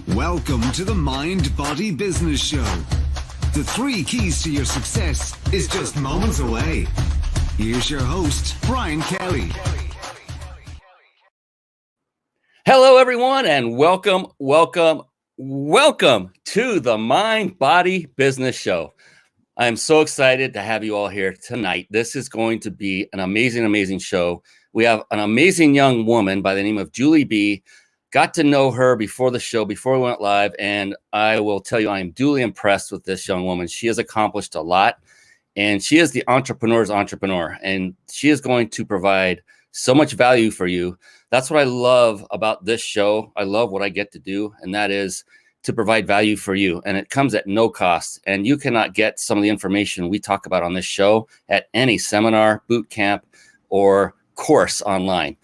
Welcome to the Mind Body Business Show. The 3 keys to your success is just moments away. Here's your host, Brian Kelly. Hello, everyone, and welcome to the Mind Body Business Show. I'm so excited to have you all here tonight. This is going to be an amazing show. We have an amazing young woman by the name of Julie B. Got to know her before the show, before we went live, and I will tell you I am duly impressed with this young woman. She has accomplished a lot, and she is the entrepreneur's entrepreneur, and she is going to provide so much value for you. That's what I love about this show. I love what I get to do, and that is to provide value for you, and it comes at no cost, and you cannot get some of the information we talk about on this show at any seminar, boot camp, or course online.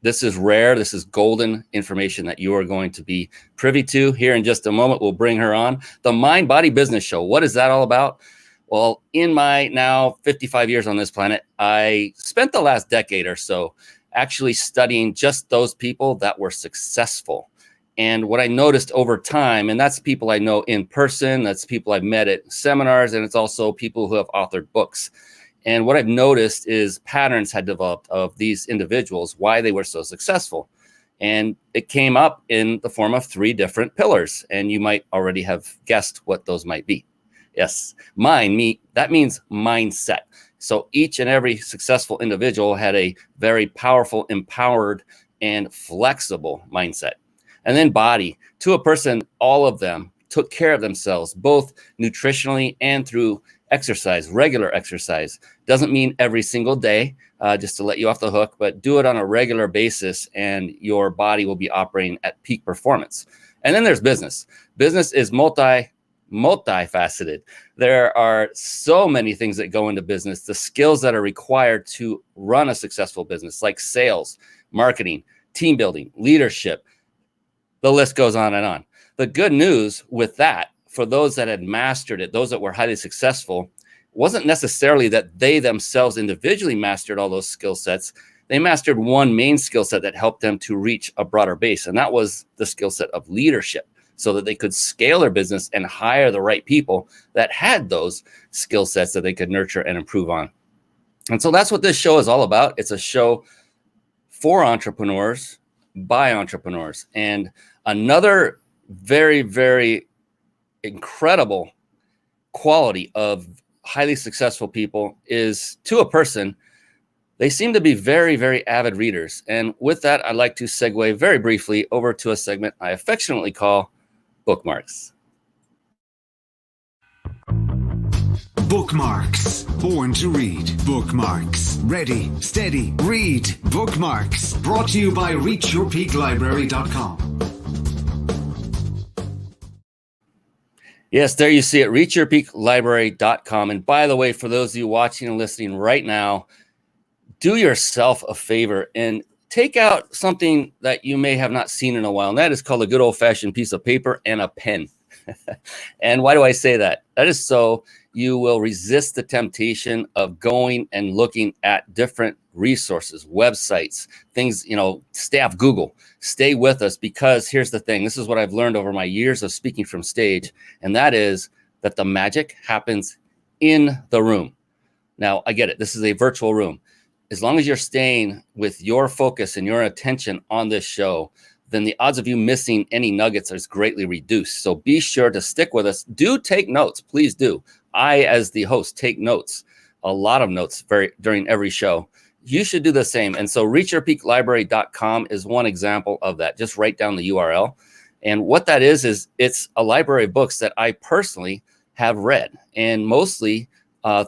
This is rare. This is golden information that you are going to be privy to. Here in just a moment, we'll bring her on. The Mind Body Business Show. What is that all about? Well, in my now 55 years on this planet, I spent the last decade or so actually studying just those people that were successful. And what I noticed over time, and that's people I know in person, that's people I've met at seminars, and it's also people who have authored books. And what I've noticed is patterns had developed of these individuals, why they were so successful. And it came up in the form of 3 different pillars. And you might already have guessed what those might be. Yes, that means mindset. So each and every successful individual had a very powerful, empowered, and flexible mindset. And then body. To a person, all of them took care of themselves, both nutritionally and through exercise, regular exercise. Doesn't mean every single day, just to let you off the hook, but do it on a regular basis and your body will be operating at peak performance. And then there's business. Business is multifaceted. There are so many things that go into business, the skills that are required to run a successful business, like sales, marketing, team building, leadership. The list goes on and on. The good news with that, for those that had mastered it, those that were highly successful, wasn't necessarily that they themselves individually mastered all those skill sets. They mastered one main skill set that helped them to reach a broader base, and that was the skill set of leadership, so that they could scale their business and hire the right people that had those skill sets that they could nurture and improve on. And so that's what this show is all about. It's a show for entrepreneurs, by entrepreneurs. And another very, very incredible quality of highly successful people is, to a person, they seem to be very, very avid readers. And with that, I'd like to segue very briefly over to a segment I affectionately call Bookmarks. Bookmarks. Born to read. Bookmarks. Ready, steady, read. Bookmarks. Brought to you by reachyourpeaklibrary.com. Yes, there you see it, reachyourpeaklibrary.com. And by the way, for those of you watching and listening right now, do yourself a favor and take out something that you may have not seen in a while. And that is called a good old-fashioned piece of paper and a pen. And why do I say that? That is so you will resist the temptation of going and looking at different resources, websites, things, stay off Google. Stay with us, because here's the thing. This is what I've learned over my years of speaking from stage, and that is that the magic happens in the room. Now, I get it. This is a virtual room. As long as you're staying with your focus and your attention on this show, then the odds of you missing any nuggets is greatly reduced. So be sure to stick with us. Do take notes. Please do. I, as the host, take notes, a lot of notes during every show. You should do the same. And so reachyourpeaklibrary.com is one example of that. Just write down the URL. And what that is it's a library of books that I personally have read, and mostly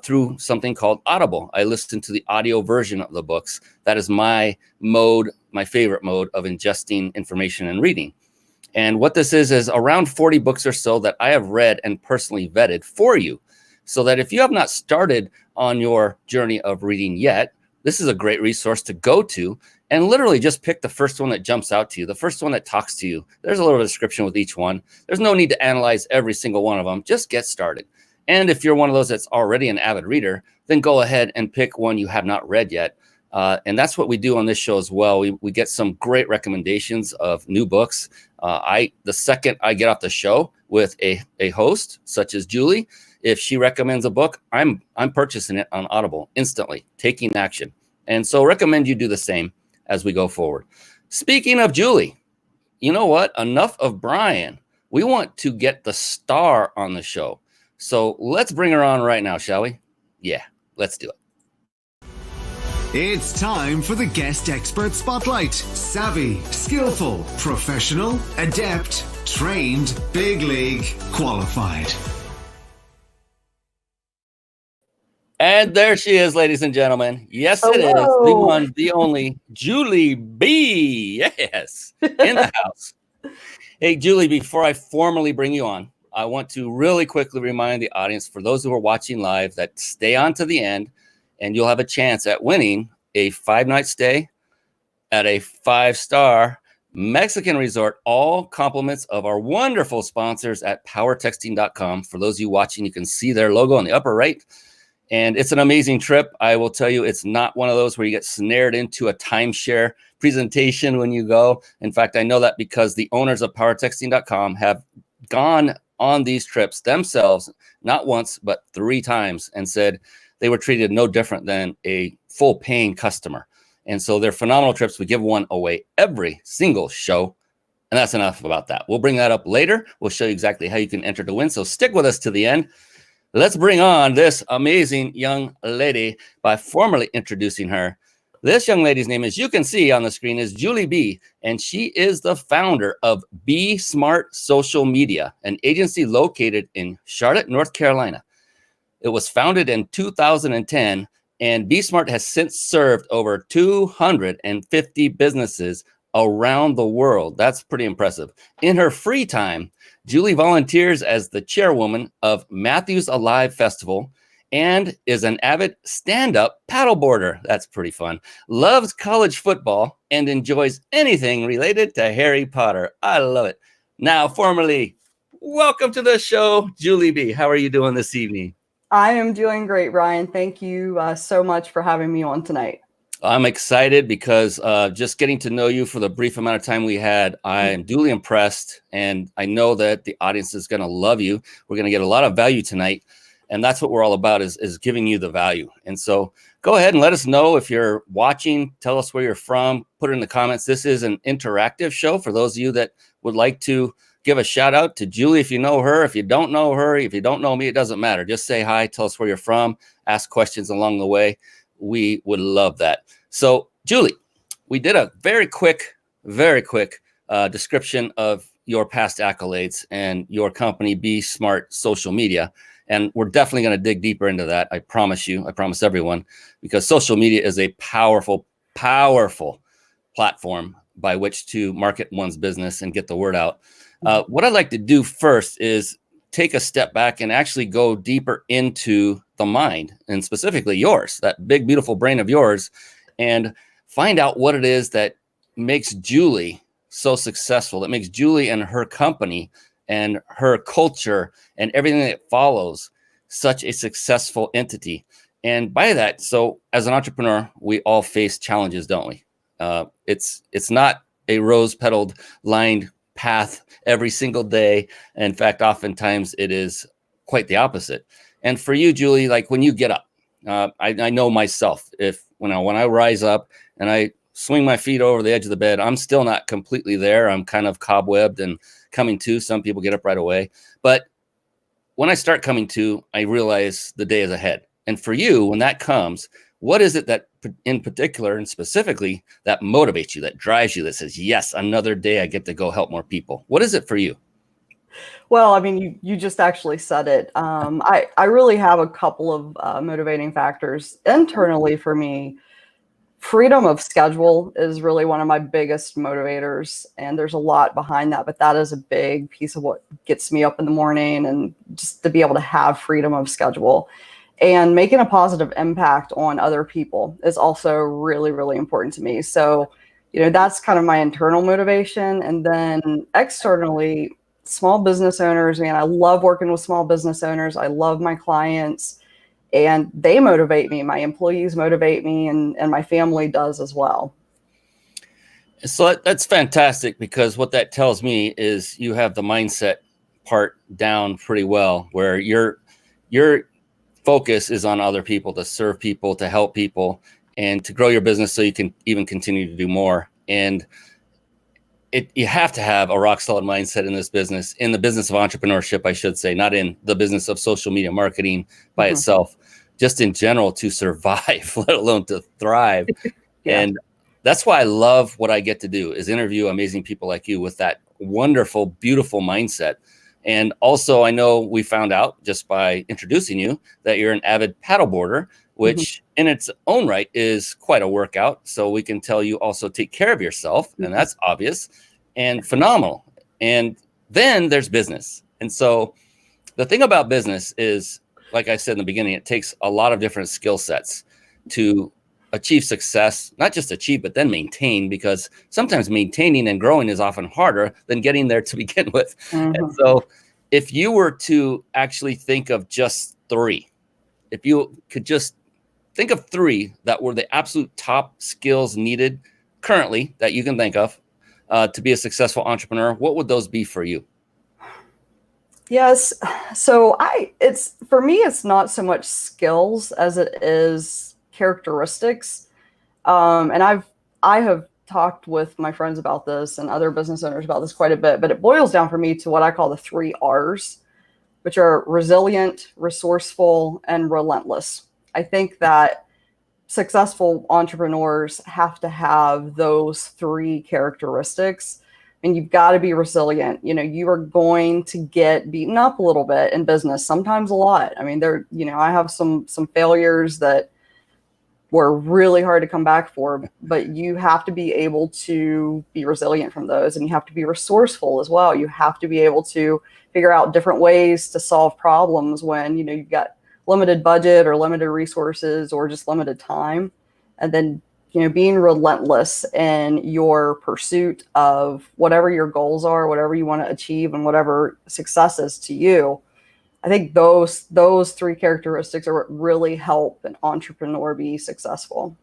through something called Audible. I listen to the audio version of the books. That is my favorite mode of ingesting information and reading. And what this is around 40 books or so that I have read and personally vetted for you, so that if you have not started on your journey of reading yet, this is a great resource to go to and literally just pick the first one that jumps out to you, the first one that talks to you. There's a little description with each one. There's no need to analyze every single one of them. Just get started. And if you're one of those that's already an avid reader, then go ahead and pick one you have not read yet. And that's what we do on this show as well. We get some great recommendations of new books. The second I get off the show with a host such as Julie, if she recommends a book, I'm purchasing it on Audible instantly, taking action. And so recommend you do the same as we go forward. Speaking of Julie, you know what? Enough of Brian. We want to get the star on the show. So let's bring her on right now, shall we? Yeah, let's do it. It's time for the guest expert spotlight. Savvy, skillful, professional, adept, trained, big league, qualified. And there she is, ladies and gentlemen. Yes, Hello. it is the one, the only Julie B. Yes, in the house. Hey, Julie, before I formally bring you on, I want to really quickly remind the audience, for those who are watching live, that stay on to the end and you'll have a chance at winning a 5-night stay at a 5-star Mexican resort, all compliments of our wonderful sponsors at powertexting.com. For those of you watching, you can see their logo on the upper right. And it's an amazing trip. I will tell you, it's not one of those where you get snared into a timeshare presentation when you go. In fact, I know that because the owners of powertexting.com have gone on these trips themselves, not once, but 3 times, and said they were treated no different than a full paying customer. And so they're phenomenal trips. We give one away every single show. And that's enough about that. We'll bring that up later. We'll show you exactly how you can enter to win. So stick with us to the end. Let's bring on this amazing young lady by formally introducing her. This young lady's name, as you can see on the screen, is Julie B. And she is the founder of Be Smart Social Media, an agency located in Charlotte, North Carolina. It was founded in 2010, and Be Smart has since served over 250 businesses around the world. That's pretty impressive. In her free time, Julie volunteers as the chairwoman of Matthews Alive Festival and is an avid stand-up paddleboarder. That's pretty fun. Loves college football and enjoys anything related to Harry Potter. I love it. Now, formally, welcome to the show, Julie B. How are you doing this evening? I am doing great, Ryan. Thank you so much for having me on tonight. I'm excited because just getting to know you for the brief amount of time we had, I am duly impressed, and I know that the audience is going to love you. We're going to get a lot of value tonight, and that's what we're all about, is giving you the value. And so go ahead and let us know if you're watching. Tell us where you're from. Put it in the comments. This is an interactive show for those of you that would like to give a shout out to Julie if you know her. If you don't know her, if you don't know me, it doesn't matter. Just say hi. Tell us where you're from. Ask questions along the way. We would love that. So, Julie, we did a very quick description of your past accolades and your company, Be Smart Social Media. And we're definitely going to dig deeper into that. I promise you. I promise everyone, because social media is a powerful, powerful platform by which to market one's business and get the word out. What I'd like to do first is take a step back and actually go deeper into the mind, and specifically yours, that big, beautiful brain of yours, and find out what it is that makes Julie so successful, that makes Julie and her company and her culture and everything that follows such a successful entity. And by that, so as an entrepreneur, we all face challenges, don't we? It's not a rose-petaled lined path every single day. In fact, oftentimes it is quite the opposite. And for you, Julie, like when you get up, I know myself, when I rise up and I swing my feet over the edge of the bed, I'm still not completely there. I'm kind of cobwebbed and coming to. Some people get up right away. But when I start coming to, I realize the day is ahead. And for you, when that comes, what is it that in particular and specifically that motivates you, that drives you, that says, yes, another day I get to go help more people? What is it for you? Well, I mean, you just actually said it. I really have a couple of motivating factors internally for me. Freedom of schedule is really one of my biggest motivators, and there's a lot behind that, but that is a big piece of what gets me up in the morning, and just to be able to have freedom of schedule. And making a positive impact on other people is also really, really important to me. So, that's kind of my internal motivation. And then externally, small business owners, man, I love working with small business owners. I love my clients. and they motivate me. My employees motivate me, and my family does as well. So that's fantastic, because what that tells me is you have the mindset part down pretty well, where your focus is on other people, to serve people, to help people, and to grow your business so you can even continue to do more. And you have to have a rock solid mindset in this business, in the business of entrepreneurship, I should say, not in the business of social media marketing by itself, just in general, to survive, let alone to thrive. And that's why I love what I get to do, is interview amazing people like you with that wonderful, beautiful mindset. And also, I know we found out just by introducing you that you're an avid paddleboarder, which in its own right is quite a workout. So we can tell you also take care of yourself, and that's obvious and phenomenal. And then there's business. And so the thing about business is, like I said in the beginning, it takes a lot of different skill sets to achieve success, not just achieve, but then maintain, because sometimes maintaining and growing is often harder than getting there to begin with. And so if you were to actually think of just three, if you could just think of three that were the absolute top skills needed currently that you can think of to be a successful entrepreneur, what would those be for you? Yes. So for me, it's not so much skills as it is characteristics. And I have talked with my friends about this and other business owners about this quite a bit, but it boils down for me to what I call the 3 R's, which are resilient, resourceful, and relentless. I think that successful entrepreneurs have to have those 3 characteristics. And you've got to be resilient. You know, you are going to get beaten up a little bit in business, sometimes a lot. I mean, I have some failures that were really hard to come back for, but you have to be able to be resilient from those, and you have to be resourceful as well. You have to be able to figure out different ways to solve problems when, you've got limited budget or limited resources or just limited time. And then, being relentless in your pursuit of whatever your goals are, whatever you want to achieve, and whatever success is to you. I think those 3 characteristics are what really help an entrepreneur be successful.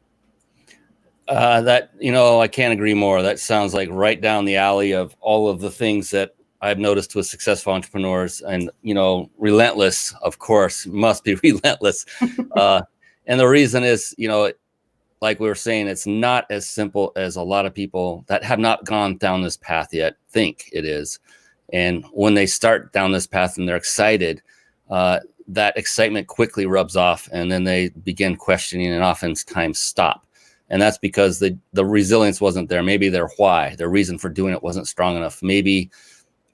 I can't agree more. That sounds like right down the alley of all of the things that I've noticed with successful entrepreneurs. And, relentless, of course, must be relentless. And the reason is, like we were saying, it's not as simple as a lot of people that have not gone down this path yet think it is. And when they start down this path and they're excited, that excitement quickly rubs off, and then they begin questioning and oftentimes stop. And that's because the resilience wasn't there. Maybe their why, their reason for doing it wasn't strong enough. Maybe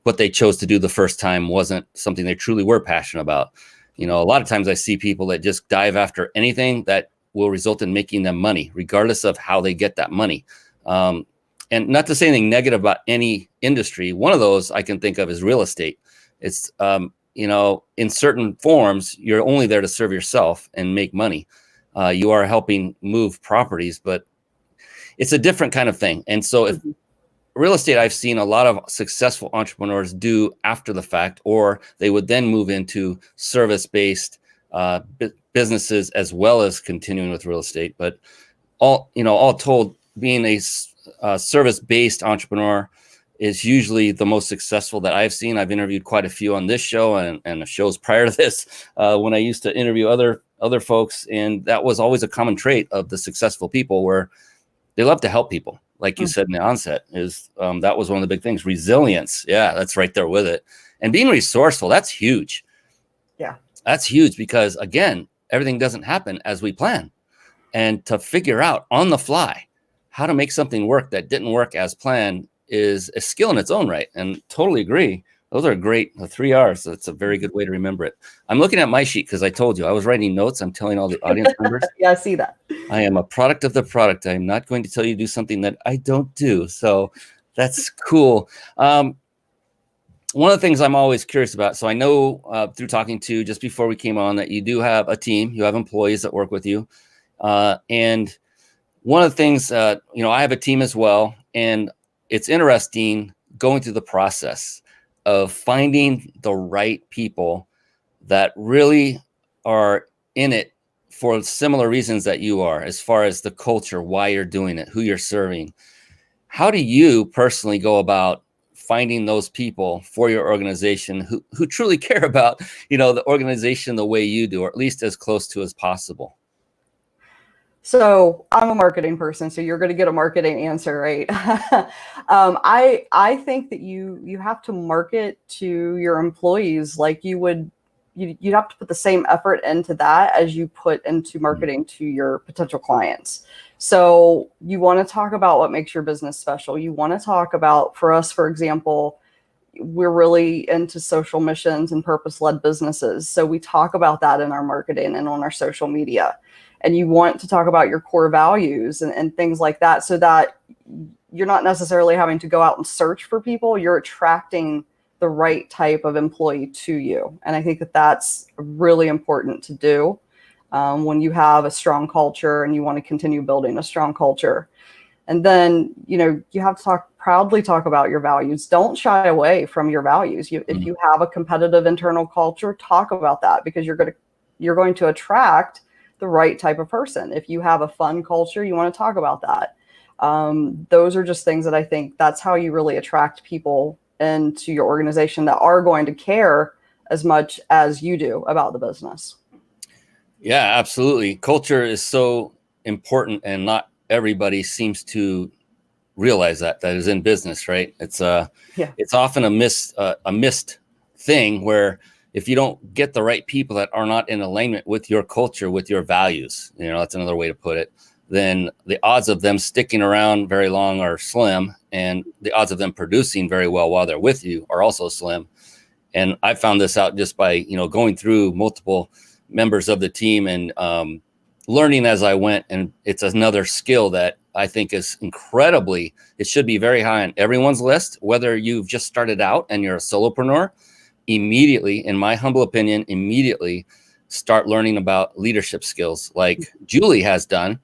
what they chose to do the first time wasn't something they truly were passionate about. A lot of times I see people that just dive after anything that will result in making them money, regardless of how they get that money. And not to say anything negative about any industry. One of those I can think of is real estate. It's, in certain forms, you're only there to serve yourself and make money. You are helping move properties, but it's a different kind of thing. And so if real estate, I've seen a lot of successful entrepreneurs do after the fact, or they would then move into service-based businesses as well as continuing with real estate. But all told, being a service-based entrepreneur is usually the most successful that I've seen. I've interviewed quite a few on this show and the shows prior to this when I used to interview other folks. And that was always a common trait of the successful people, where they love to help people. Like you said in the onset, is that was one of the big things. Resilience. Yeah, that's right there with it. And being resourceful, that's huge. Yeah. That's huge, because again, everything doesn't happen as we plan. And to figure out on the fly how to make something work that didn't work as planned is a skill in its own right. And totally agree. Those are great. The 3 R's. That's a very good way to remember it. I'm looking at my sheet because I told you I was writing notes. I'm telling all the audience members. Yeah, I see that. I am a product of the product. I'm not going to tell you to do something that I don't do. So that's cool. One of the things I'm always curious about. So I know through talking to just before we came on that you do have a team. You have employees that work with you. And one of the things, I have a team as well. And it's interesting going through the process of finding the right people that really are in it for similar reasons that you are, as far as the culture, why you're doing it, who you're serving. How do you personally go about finding those people for your organization who truly care about, the organization the way you do, or at least as close to as possible? So I'm a marketing person, so you're going to get a marketing answer, right? I think that you have to market to your employees like you'd have to put the same effort into that as you put into marketing to your potential clients. So you want to talk about what makes your business special. You want to talk about, for us, for example, we're really into social missions and purpose-led businesses. So we talk about that in our marketing and on our social media. And you want to talk about your core values and things like that, so that you're not necessarily having to go out and search for people. You're attracting the right type of employee to you. And I think that that's really important to do when you have a strong culture and you want to continue building a strong culture. And then, you have to proudly talk about your values. Don't shy away from your values. If you have a competitive internal culture, talk about that, because you're going to attract the right type of person. If you have a fun culture, you want to talk about that. Those are just things that I think that's how you really attract people into your organization that are going to care as much as you do about the business. Yeah, absolutely. Culture is so important, and not everybody seems to realize that is in business, right? It's often a missed thing, where if you don't get the right people that are not in alignment with your culture, with your values, that's another way to put it, then the odds of them sticking around very long are slim, and the odds of them producing very well while they're with you are also slim. And I found this out just by, going through multiple members of the team and learning as I went. And it's another skill that I think is it should be very high on everyone's list, whether you've just started out and you're a solopreneur. Immediately, in my humble opinion, start learning about leadership skills like Julie has done.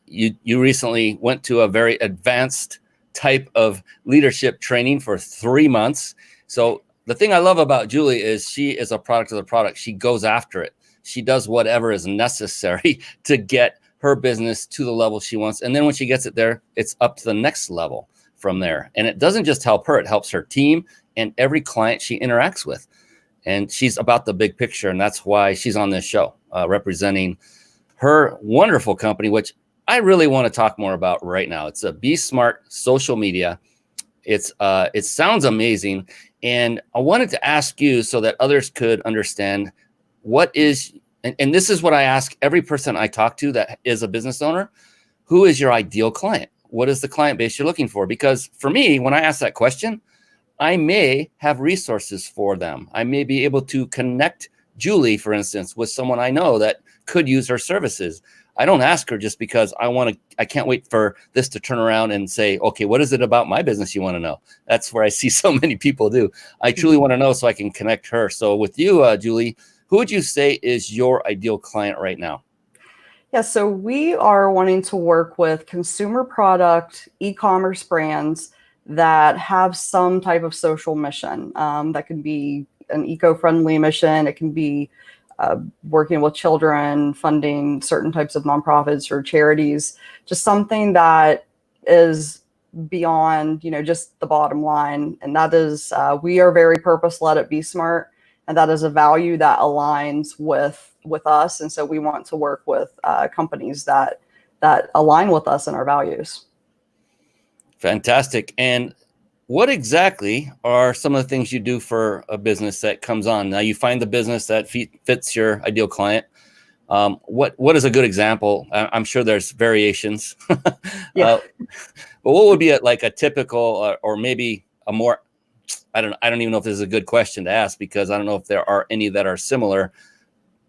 You recently went to a very advanced type of leadership training for 3 months. So the thing I love about Julie is she is a product of the product. She goes after it. She does whatever is necessary to get her business to the level she wants. And then when she gets it there, it's up to the next level from there. And it doesn't just help her, it helps her team and every client she interacts with. And she's about the big picture. And that's why she's on this show, representing her wonderful company, which I really want to talk more about right now. It's a Be Smart social media. It sounds amazing. And I wanted to ask you, so that others could understand, and this is what I ask every person I talk to that is a business owner: who is your ideal client? What is the client base you're looking for? Because for me, when I ask that question, I may have resources for them. I may be able to connect Julie, for instance, with someone I know that could use her services. I don't ask her just because I can't wait for this to turn around and say, okay, what is it about my business you want to know? That's where I see so many people do. I truly want to know so I can connect her. So with you, Julie, who would you say is your ideal client right now? Yeah, so we are wanting to work with consumer product, e-commerce brands that have some type of social mission. That can be an eco-friendly mission. It can be working with children, funding certain types of nonprofits or charities, just something that is beyond, just the bottom line. And that is, we are very purpose-led at Be Smart, and that is a value that aligns with us. And so we want to work with companies that align with us and our values. Fantastic. And what exactly are some of the things you do for a business that comes on? Now, you find the business that fits your ideal client. What is a good example? I'm sure there's variations. Yeah. But what would be like a typical or maybe a more, I don't even know if this is a good question to ask, because I don't know if there are any that are similar,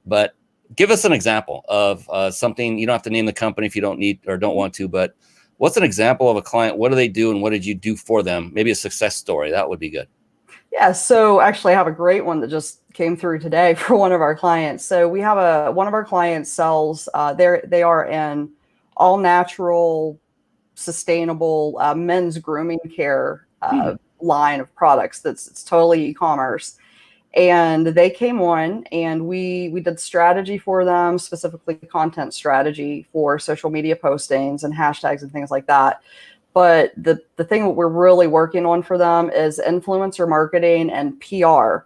but give us an example of something. You don't have to name the company if you don't need or don't want to, but what's an example of a client? What do they do and what did you do for them? Maybe a success story. That would be good. Yeah, so actually I have a great one that just came through today for one of our clients. So we have one of our clients sells, they are in all natural, sustainable men's grooming care line of products. It's totally e-commerce. And they came on, and we did strategy for them, specifically content strategy for social media postings and hashtags and things like that. But the thing that we're really working on for them is influencer marketing and PR.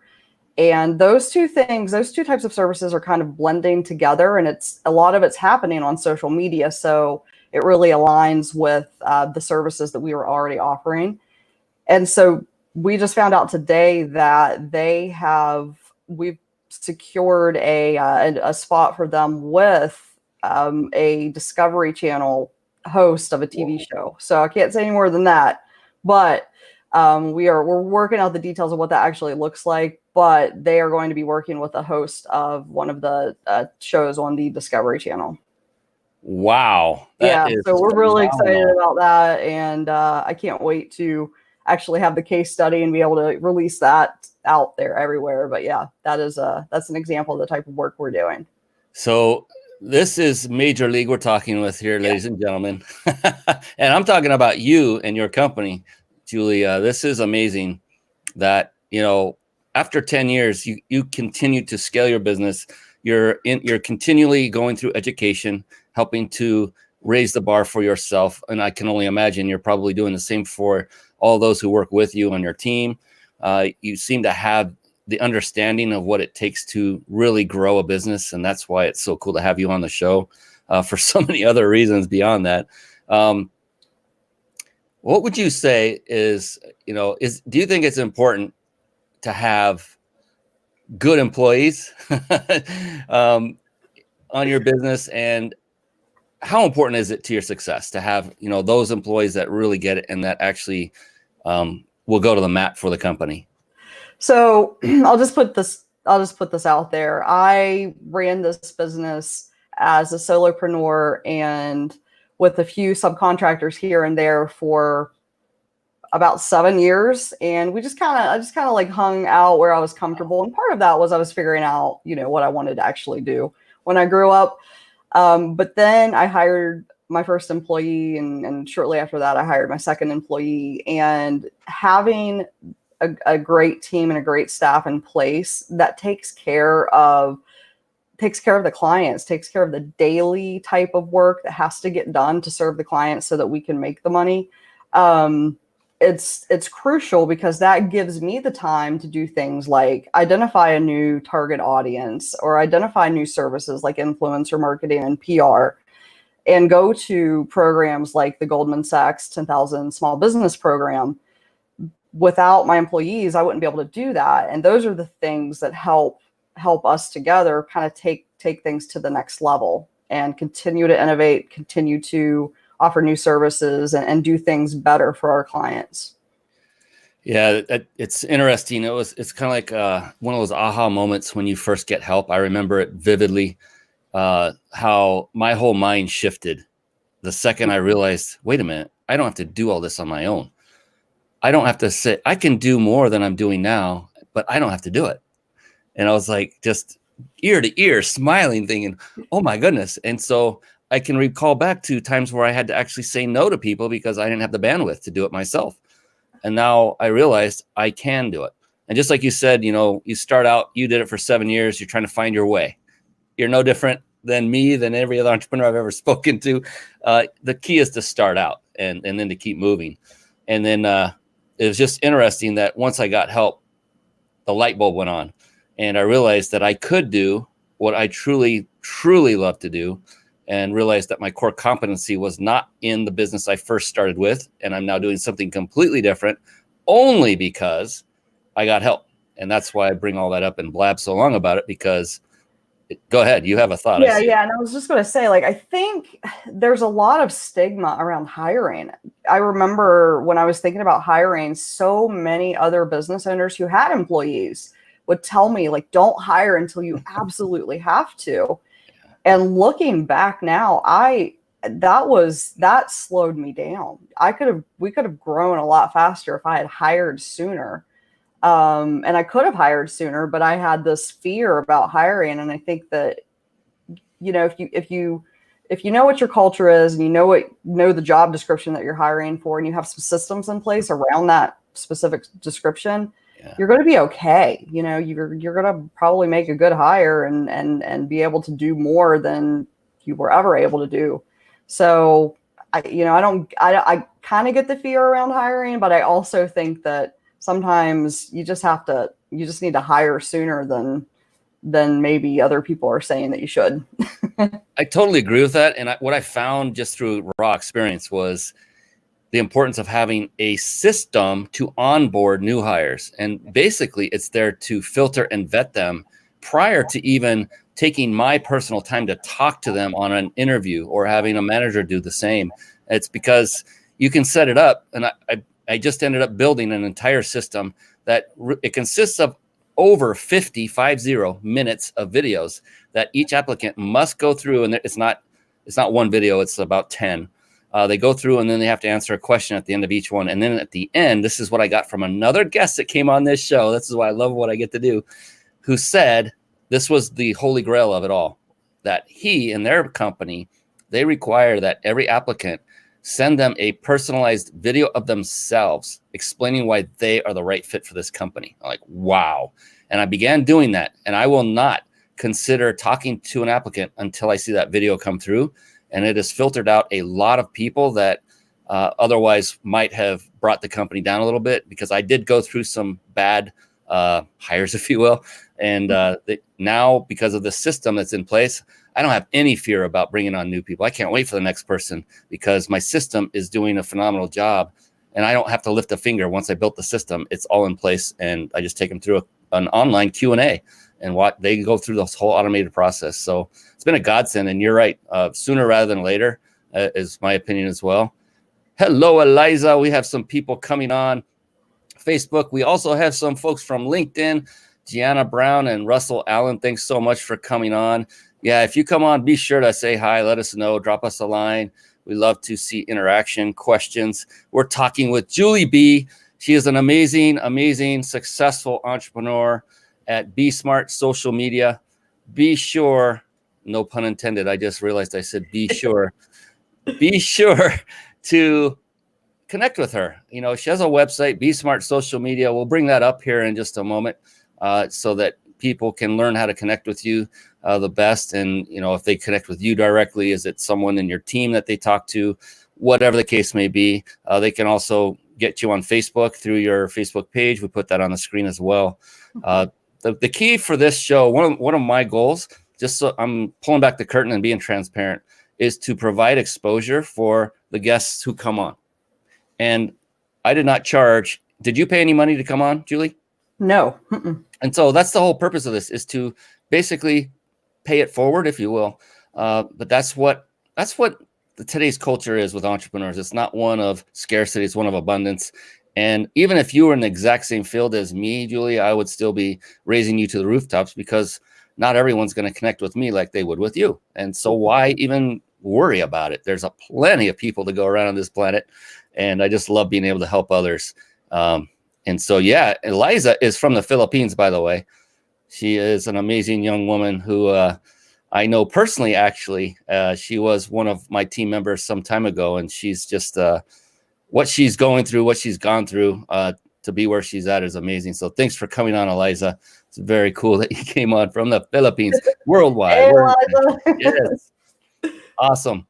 And those two things, those two types of services are kind of blending together, and a lot of it's happening on social media. So it really aligns with the services that we were already offering. And so we just found out today that we've secured a spot for them with a Discovery Channel host of a TV show. So I can't say any more than that, but we're working out the details of what that actually looks like. But they are going to be working with a host of one of the shows on the Discovery Channel. Wow. Yeah, so we're really excited about that, and I can't wait to actually have the case study and be able to release that out there everywhere. But yeah, that's an example of the type of work we're doing. So this is Major League we're talking with here, ladies and gentlemen. And I'm talking about you and your company, Julia. This is amazing that, after 10 years, you continue to scale your business. You're continually going through education, helping to raise the bar for yourself. And I can only imagine you're probably doing the same for all those who work with you on your team. You seem to have the understanding of what it takes to really grow a business. And that's why it's so cool to have you on the show for so many other reasons beyond that. What would you say is, do you think it's important to have good employees on your business? And how important is it to your success to have, those employees that really get it and that actually will go to the mat for the company? So I'll just put this out there. I ran this business as a solopreneur and with a few subcontractors here and there for about 7 years. And I just kind of like hung out where I was comfortable. And part of that was I was figuring out, what I wanted to actually do when I grew up. But then I hired my first employee, and shortly after that, I hired my second employee. And having a great team and a great staff in place that takes care of the clients, takes care of the daily type of work that has to get done to serve the clients so that we can make the money. It's crucial because that gives me the time to do things like identify a new target audience or identify new services like influencer marketing and PR, and go to programs like the Goldman Sachs 10,000 Small Business Program. Without my employees, I wouldn't be able to do that. And those are the things that help us together kind of take things to the next level and continue to innovate, continue to offer new services and do things better for our clients. Yeah, it's interesting. It's kind of like one of those aha moments when you first get help. I remember it vividly, how my whole mind shifted the second I realized, wait a minute, I don't have to do all this on my own. I don't have to say, I can do more than I'm doing now, but I don't have to do it. And I was like, just ear to ear, smiling, thinking, oh my goodness. And so I can recall back to times where I had to actually say no to people because I didn't have the bandwidth to do it myself. And now I realized I can do it. And just like you said, you start out, you did it for 7 years. You're trying to find your way. You're no different than me, than every other entrepreneur I've ever spoken to. The key is to start out and then to keep moving. And then it was just interesting that once I got help, the light bulb went on. And I realized that I could do what I truly, truly love to do, and realized that my core competency was not in the business I first started with. And I'm now doing something completely different only because I got help. And that's why I bring all that up and blab so long about it, because go ahead. You have a thought. Yeah. And I was just going to say, I think there's a lot of stigma around hiring. I remember when I was thinking about hiring, so many other business owners who had employees would tell me, don't hire until you absolutely have to. And looking back now, that slowed me down. We could have grown a lot faster if I had hired sooner. And I could have hired sooner, but I had this fear about hiring. And I think that, if you know what your culture is and you know the job description that you're hiring for, and you have some systems in place around that specific description, you're going to be okay. You know, you're going to probably make a good hire and be able to do more than you were ever able to do. So I kind of get the fear around hiring, but I also think that sometimes you just need to hire sooner than maybe other people are saying that you should. I totally agree with that. And what I found just through raw experience was the importance of having a system to onboard new hires. And basically it's there to filter and vet them prior to even taking my personal time to talk to them on an interview or having a manager do the same. It's because you can set it up. And I just ended up building an entire system that it consists of over 50 minutes of videos that each applicant must go through. And it's not one video, it's about 10. They go through and then they have to answer a question at the end of each one. And then at the end, this is what I got from another guest that came on this show. This is why I love what I get to do, who said this was the holy grail of it all, that he and their company, they require that every applicant send them a personalized video of themselves explaining why they are the right fit for this company. I'm like, wow. And I began doing that. And I will not consider talking to an applicant until I see that video come through. And it has filtered out a lot of people that otherwise might have brought the company down a little bit, because I did go through some bad hires, if you will. And now, because of the system that's in place, I don't have any fear about bringing on new people. I can't wait for the next person, because my system is doing a phenomenal job. And I don't have to lift a finger. Once I built the system, it's all in place. And I just take them through an online Q&A. And what they go through this whole automated process. So it's been a godsend. And you're right, sooner rather than later is my opinion as well. Hello, Eliza. We have some people coming on Facebook. We also have some folks from LinkedIn, Gianna Brown and Russell Allen. Thanks so much for coming on. Yeah, if you come on, be sure to say hi, let us know, drop us a line. We love to see interaction, questions. We're talking with Julie B. She is an amazing, amazing, successful entrepreneur at Be Smart Social Media. Be sure, no pun intended, I just realized I said be sure. Be sure to connect with her. You know, she has a website, Be Smart Social Media. We'll bring that up here in just a moment so that people can learn how to connect with you the best. And, you know, if they connect with you directly, is it someone in your team that they talk to? Whatever the case may be, they can also get you on Facebook through your Facebook page. We put that on the screen as well. The key for this show, one of my goals, just so I'm pulling back the curtain and being transparent, is to provide exposure for the guests who come on. And I did not charge. Did you pay any money to come on, Julie? No. Mm-mm. And so that's the whole purpose of this, is to basically pay it forward, if you will. But that's what today's culture is with entrepreneurs. It's not one of scarcity, it's one of abundance. And even if you were in the exact same field as me, Julie, I would still be raising you to the rooftops, because not everyone's going to connect with me like they would with you. And so why even worry about it? There's plenty of people to go around on this planet. And I just love being able to help others. And so, yeah, Eliza is from the Philippines, by the way. She is an amazing young woman who I know personally, actually. She was one of my team members some time ago, and she's just what she's going through, what she's gone through to be where she's at is amazing. So thanks for coming on, Eliza. It's very cool that you came on from the Philippines, worldwide. Hey, Eliza. Yes. Awesome.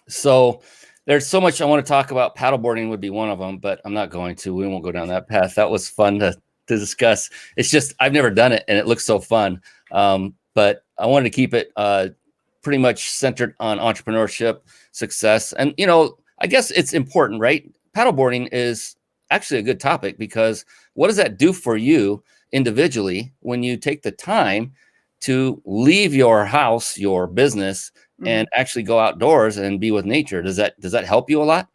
So there's so much I want to talk about. Paddleboarding would be one of them, but I'm not going to. We won't go down that path. That was fun to discuss. It's just I've never done it, and it looks so fun. But I wanted to keep it pretty much centered on entrepreneurship, success. And, you know, I guess it's important, right? Paddleboarding is actually a good topic, because what does that do for you individually when you take the time to leave your house, your business, and actually go outdoors and be with nature? Does that help you a lot?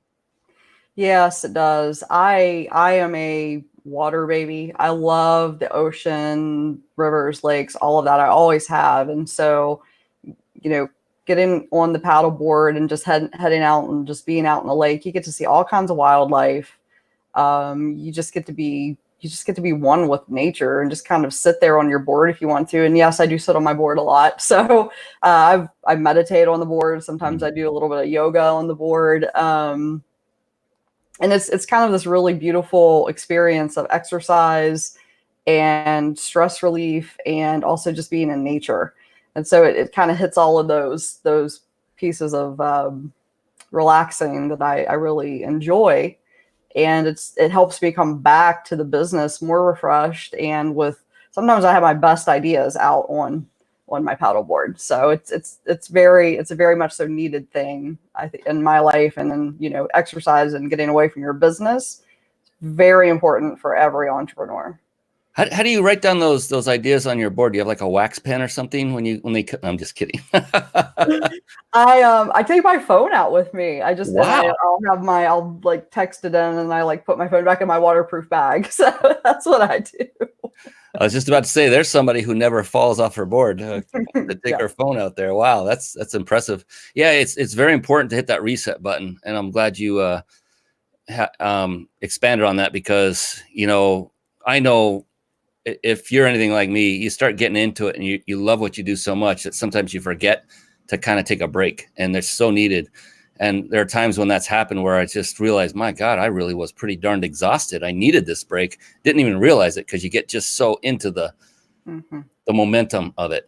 Yes, it does. I am a water baby. I love the ocean, rivers, lakes, all of that. I always have. And so, you know, getting on the paddleboard and just heading out and just being out in the lake, you get to see all kinds of wildlife. You just get to be one with nature and just kind of sit there on your board if you want to. And yes, I do sit on my board a lot. So I meditate on the board. Sometimes I do a little bit of yoga on the board. And it's kind of this really beautiful experience of exercise and stress relief and also just being in nature. And so it kind of hits all of those pieces of relaxing that I really enjoy. And it helps me come back to the business more refreshed and with sometimes I have my best ideas out on my paddleboard. So it's a very much so needed thing I think in my life. And then, you know, exercise and getting away from your business, very important for every entrepreneur. How do you write down those ideas on your board? Do you have like a wax pen or something when they I'm just kidding. I take my phone out with me. I just Wow. I'll like text it in and I like put my phone back in my waterproof bag. So that's what I do. I was just about to say there's somebody who never falls off her board to take Yeah. her phone out there. Wow, that's impressive. Yeah, it's very important to hit that reset button, and I'm glad you expanded on that because, you know, I know if you're anything like me, you start getting into it and you love what you do so much that sometimes you forget to kind of take a break, and they're so needed. And there are times when that's happened where I just realized, my God, I really was pretty darned exhausted. I needed this break. Didn't even realize it because you get just so into the momentum of it.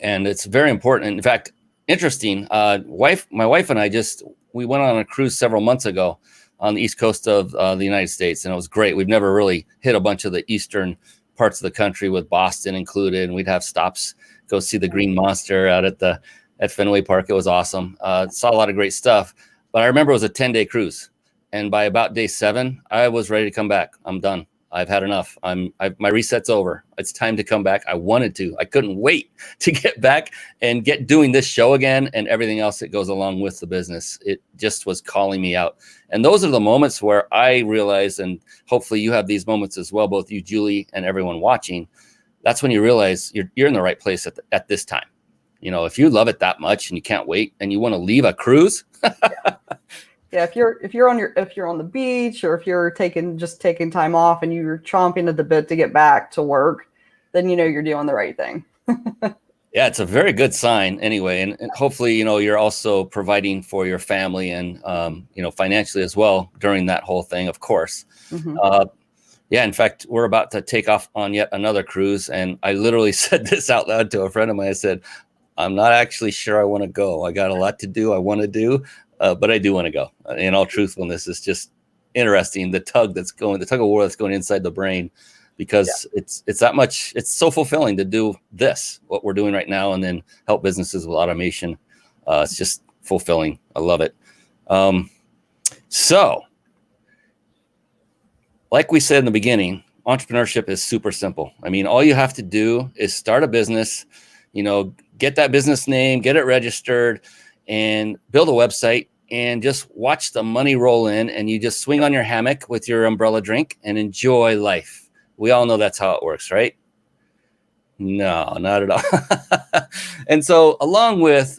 And it's very important. In fact, interesting, my wife and I we went on a cruise several months ago on the East Coast of the United States. And it was great. We've never really hit a bunch of the Eastern parts of the country with Boston included. And we'd have stops, go see the Green Monster out at Fenway Park. It was awesome. Saw a lot of great stuff, but I remember it was a 10-day cruise. And by about day 7, I was ready to come back. I'm done. I've had enough. My reset's over. It's time to come back. I wanted to. I couldn't wait to get back and get doing this show again and everything else that goes along with the business. It just was calling me out. And those are the moments where I realize, and hopefully you have these moments as well, both you, Julie, and everyone watching. That's when you realize you're in the right place at this time. You know, if you love it that much and you can't wait and you want to leave a cruise. Yeah, if you're on the beach or if you're taking time off and you're chomping at the bit to get back to work, then you know you're doing the right thing. Yeah, it's a very good sign anyway. And hopefully, you know, you're also providing for your family and, you know, financially as well during that whole thing, of course. Yeah, in fact, we're about to take off on yet another cruise. And I literally said this out loud to a friend of mine. I said, I'm not actually sure I want to go. I got a lot to do. I want to do, but I do want to go. In all truthfulness, it's just interesting. The tug of war that's going inside the brain, because it's that much. It's so fulfilling to do what we're doing right now, and then help businesses with automation. It's just fulfilling. I love it. So, like we said in the beginning, entrepreneurship is super simple. I mean, all you have to do is start a business, you know, get that business name, get it registered, and build a website, and just watch the money roll in, and you just swing on your hammock with your umbrella drink and enjoy life. We all know that's how it works, right? No, not at all. And so along with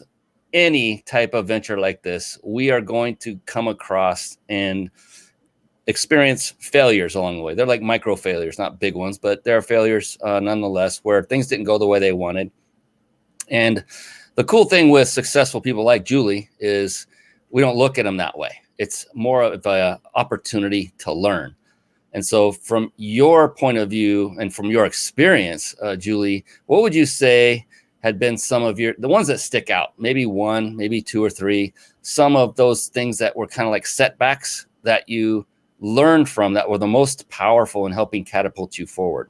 any type of venture like this, we are going to come across and experience failures along the way. They're like micro failures, not big ones, but there are failures nonetheless where things didn't go the way they wanted. And the cool thing with successful people like Julie is we don't look at them that way. It's more of an opportunity to learn. And so from your point of view and from your experience, Julie, what would you say had been some of the ones that stick out? Maybe one, maybe 2 or 3, some of those things that were kind of like setbacks that you learned from that were the most powerful in helping catapult you forward.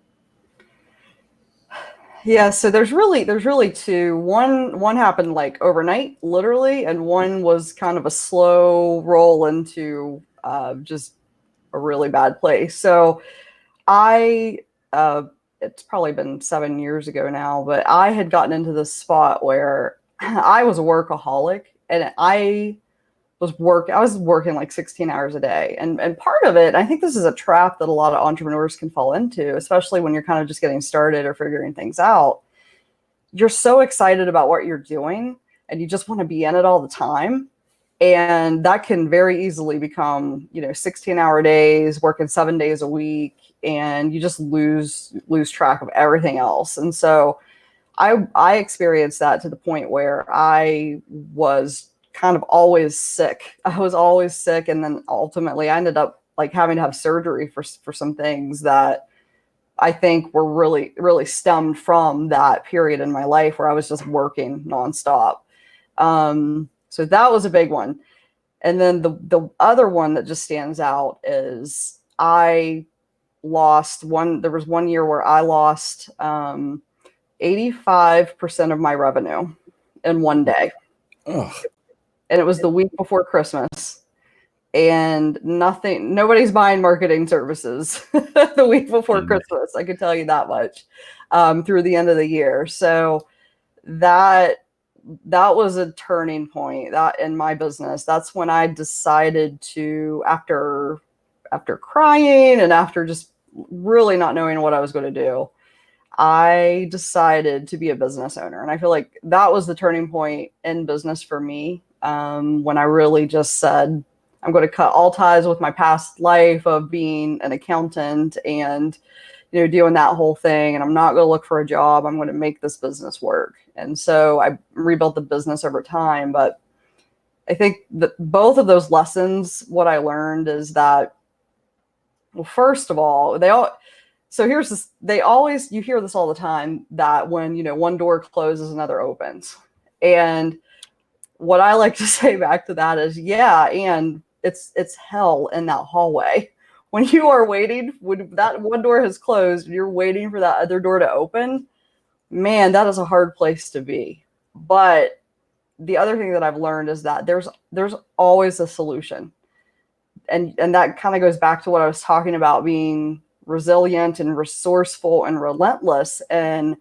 Yeah, so there's really 2. One happened like overnight, literally, and one was kind of a slow roll into just a really bad place. So it's probably been 7 years ago now, but I had gotten into this spot where I was a workaholic, and I was working like 16 hours a day. And part of it, I think this is a trap that a lot of entrepreneurs can fall into, especially when you're kind of just getting started or figuring things out. You're so excited about what you're doing and you just want to be in it all the time. And that can very easily become, 16-hour days, working 7 days a week, and you just lose track of everything else. And so I experienced that to the point where I was kind of always sick. I was always sick. And then ultimately I ended up like having to have surgery for some things that I think were really, really stemmed from that period in my life where I was just working nonstop. So that was a big one. And then the other one that just stands out is there was 1 year where I lost 85% of my revenue in one day. Ugh. And it was the week before Christmas. And nobody's buying marketing services the week before Christmas. I can tell you that much, through the end of the year. So that was a turning point that in my business. That's when I decided to, after crying and after just really not knowing what I was going to do, I decided to be a business owner. And I feel like that was the turning point in business for me, when I really just said, I'm going to cut all ties with my past life of being an accountant and, doing that whole thing. And I'm not going to look for a job. I'm going to make this business work. And so I rebuilt the business over time. But I think that both of those lessons, what I learned is that, well, first of all, you hear this all the time, that when, one door closes, another opens. And what I like to say back to that is, yeah, and it's hell in that hallway. When you are waiting, when that one door has closed and you're waiting for that other door to open, man, that is a hard place to be. But the other thing that I've learned is that there's always a solution. And that kind of goes back to what I was talking about, being resilient and resourceful and relentless. And,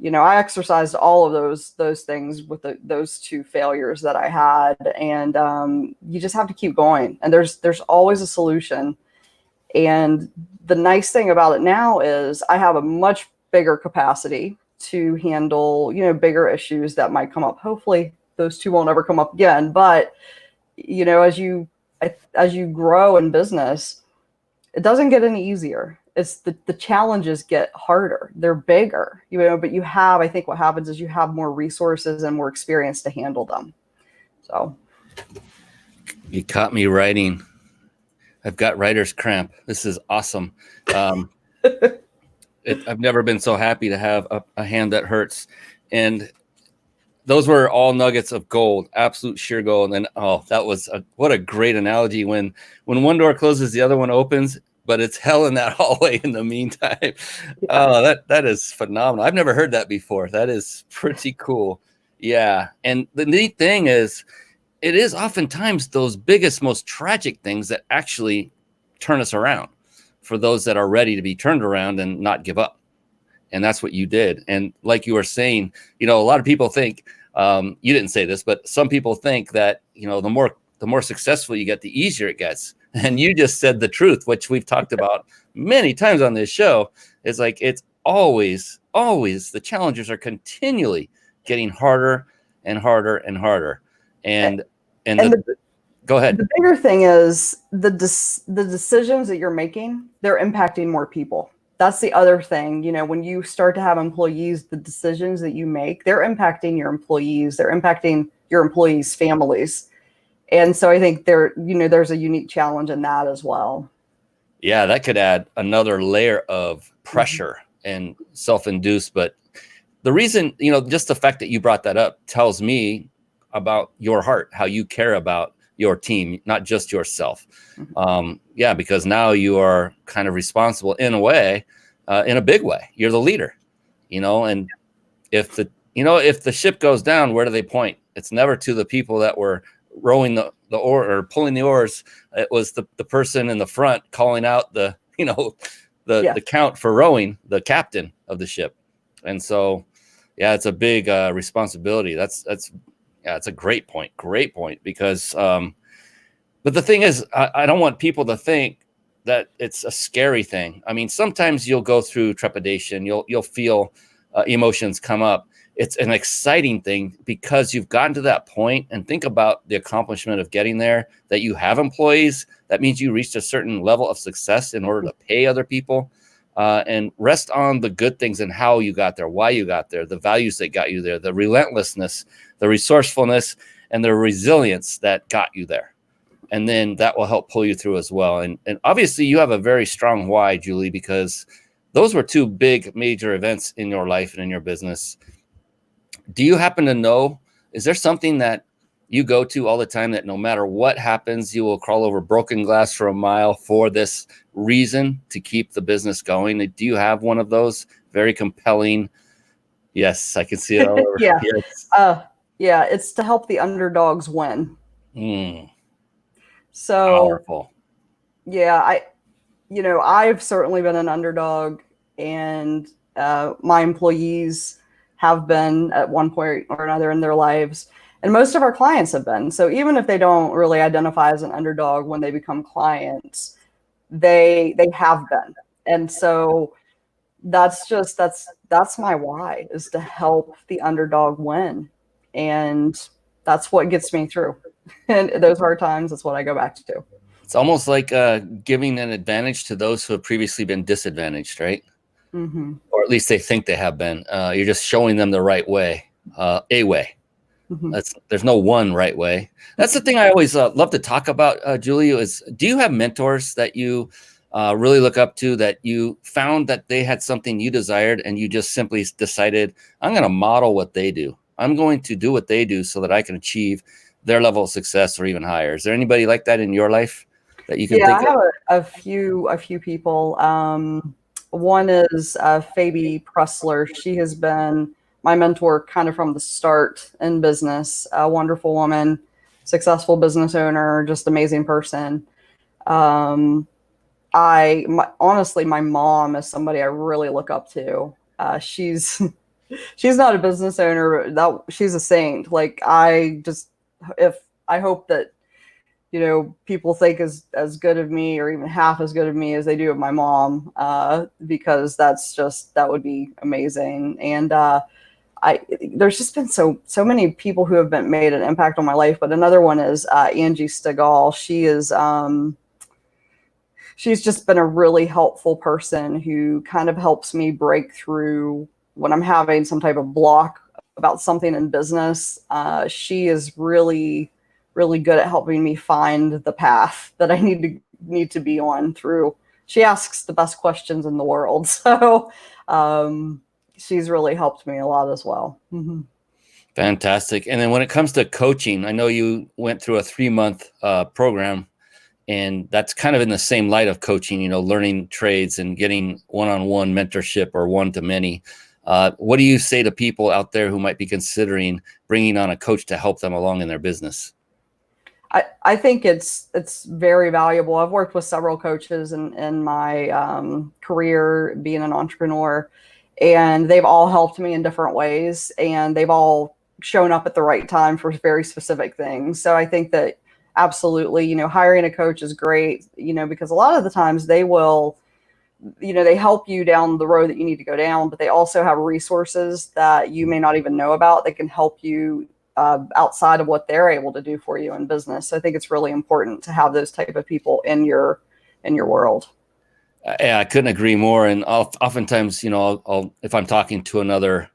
I exercised all of those things with those two failures that I had. And you just have to keep going. And there's always a solution. And the nice thing about it now is I have a much bigger capacity to handle, bigger issues that might come up. Hopefully those two won't ever come up again. But, as you grow in business, it doesn't get any easier. It's the challenges get harder. They're bigger, but I think what happens is you have more resources and more experience to handle them. So. You caught me writing. I've got writer's cramp. This is awesome. I've never been so happy to have a hand that hurts. And those were all nuggets of gold, absolute sheer gold. And that was what a great analogy. When one door closes, the other one opens, but it's hell in that hallway in the meantime. Yeah. Oh, that is phenomenal. I've never heard that before. That is pretty cool. Yeah. And the neat thing is, it is oftentimes those biggest, most tragic things that actually turn us around for those that are ready to be turned around and not give up. And that's what you did. And like you were saying, a lot of people think, you didn't say this, but some people think that, the more successful you get, the easier it gets. And you just said the truth, which we've talked about many times on this show. It's like, it's always the challenges are continually getting harder and harder and harder. And go ahead. The bigger thing is the decisions that you're making, they're impacting more people. That's the other thing. When you start to have employees, the decisions that you make, they're impacting your employees. They're impacting your employees' families. And so I think there's a unique challenge in that as well. Yeah, that could add another layer of pressure and self-induced. But the reason, just the fact that you brought that up tells me about your heart, how you care about your team, not just yourself. Because now you are kind of responsible in a way, in a big way. You're the leader, and if the ship goes down, where do they point? It's never to the people that were rowing the oar or pulling the oars. It was the person in the front calling out the count for rowing, the captain of the ship. And so, it's a big responsibility. That's a great point. Because, but the thing is, I don't want people to think that it's a scary thing. I mean, sometimes you'll go through trepidation. You'll feel emotions come up. It's an exciting thing because you've gotten to that point, and think about the accomplishment of getting there, that you have employees. That means you reached a certain level of success in order to pay other people, and rest on the good things and how you got there, why you got there, the values that got you there, the relentlessness, the resourcefulness, and the resilience that got you there. And then that will help pull you through as well. And obviously you have a very strong why, Julie, because those were two big major events in your life and in your business. Do you happen to know, is there something that you go to all the time that no matter what happens, you will crawl over broken glass for a mile for this reason to keep the business going? Do you have one of those very compelling? Yes, I can see it all over. Yeah. Yes. Yeah, it's to help the underdogs win. So powerful. Yeah, I've certainly been an underdog, and my employees have been at one point or another in their lives, and most of our clients have been. So even if they don't really identify as an underdog when they become clients, they have been. And so that's my why, is to help the underdog win. And that's what gets me through. And those hard times, that's what I go back to. It's almost like giving an advantage to those who have previously been disadvantaged, right? Mm-hmm. Or at least they think they have been. You're just showing them the right way, a way. Mm-hmm. There's no one right way. That's the thing I always love to talk about, Julie, is do you have mentors that you really look up to, that you found that they had something you desired and you just simply decided, I'm going to model what they do. I'm going to do what they do so that I can achieve their level of success or even higher. Is there anybody like that in your life that you can think of? Yeah, I have a few people. One is Phoebe Pressler. She has been my mentor kind of from the start in business. A wonderful woman, successful business owner, just amazing person. Honestly, my mom is somebody I really look up to. She's not a business owner, but she's a saint. Like, I hope that, people think as good of me, or even half as good of me as they do of my mom, because that would be amazing. And there's just been so many people who have made an impact on my life. But another one is Angie Stegall. She's just been a really helpful person who kind of helps me break through when I'm having some type of block about something in business. She is really, really good at helping me find the path that I need to be on through. She asks the best questions in the world. So she's really helped me a lot as well. Mm-hmm. Fantastic. And then when it comes to coaching, I know you went through a 3-month program, and that's kind of in the same light of coaching, learning trades and getting one-on-one mentorship or one-to-many. What do you say to people out there who might be considering bringing on a coach to help them along in their business? I think it's very valuable. I've worked with several coaches in my career being an entrepreneur, and they've all helped me in different ways, and they've all shown up at the right time for very specific things. So I think that absolutely, hiring a coach is great, because a lot of the times they will, they help you down the road that you need to go down, but they also have resources that you may not even know about that can help you outside of what they're able to do for you in business. So I think it's really important to have those type of people in your world. Yeah, I couldn't agree more. And oftentimes, I'll if I'm talking to another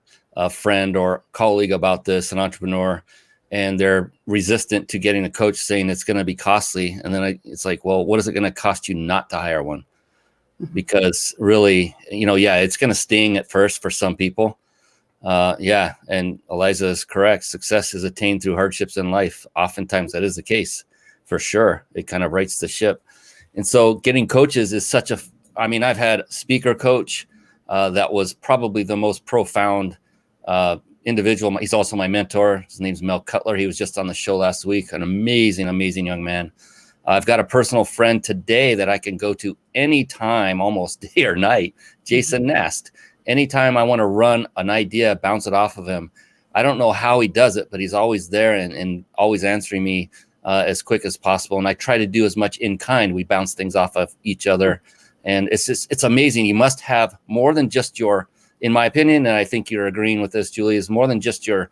friend or colleague about this, an entrepreneur, and they're resistant to getting a coach, saying it's going to be costly. And then it's like, well, what is it going to cost you not to hire one? Because really, it's going to sting at first for some people. And Eliza is correct. Success is attained through hardships in life. Oftentimes that is the case, for sure. It kind of rights the ship. And so getting coaches is I've had a speaker coach that was probably the most profound individual. He's also my mentor. His name's Mel Cutler. He was just on the show last week. An amazing, amazing young man. I've got a personal friend today that I can go to anytime, almost day or night, Jason Nast. Anytime I want to run an idea, bounce it off of him. I don't know how he does it, but he's always there and always answering me as quick as possible. And I try to do as much in kind. We bounce things off of each other. And it's amazing. You must have more than just in my opinion, and I think you're agreeing with this, Julie, is more than just your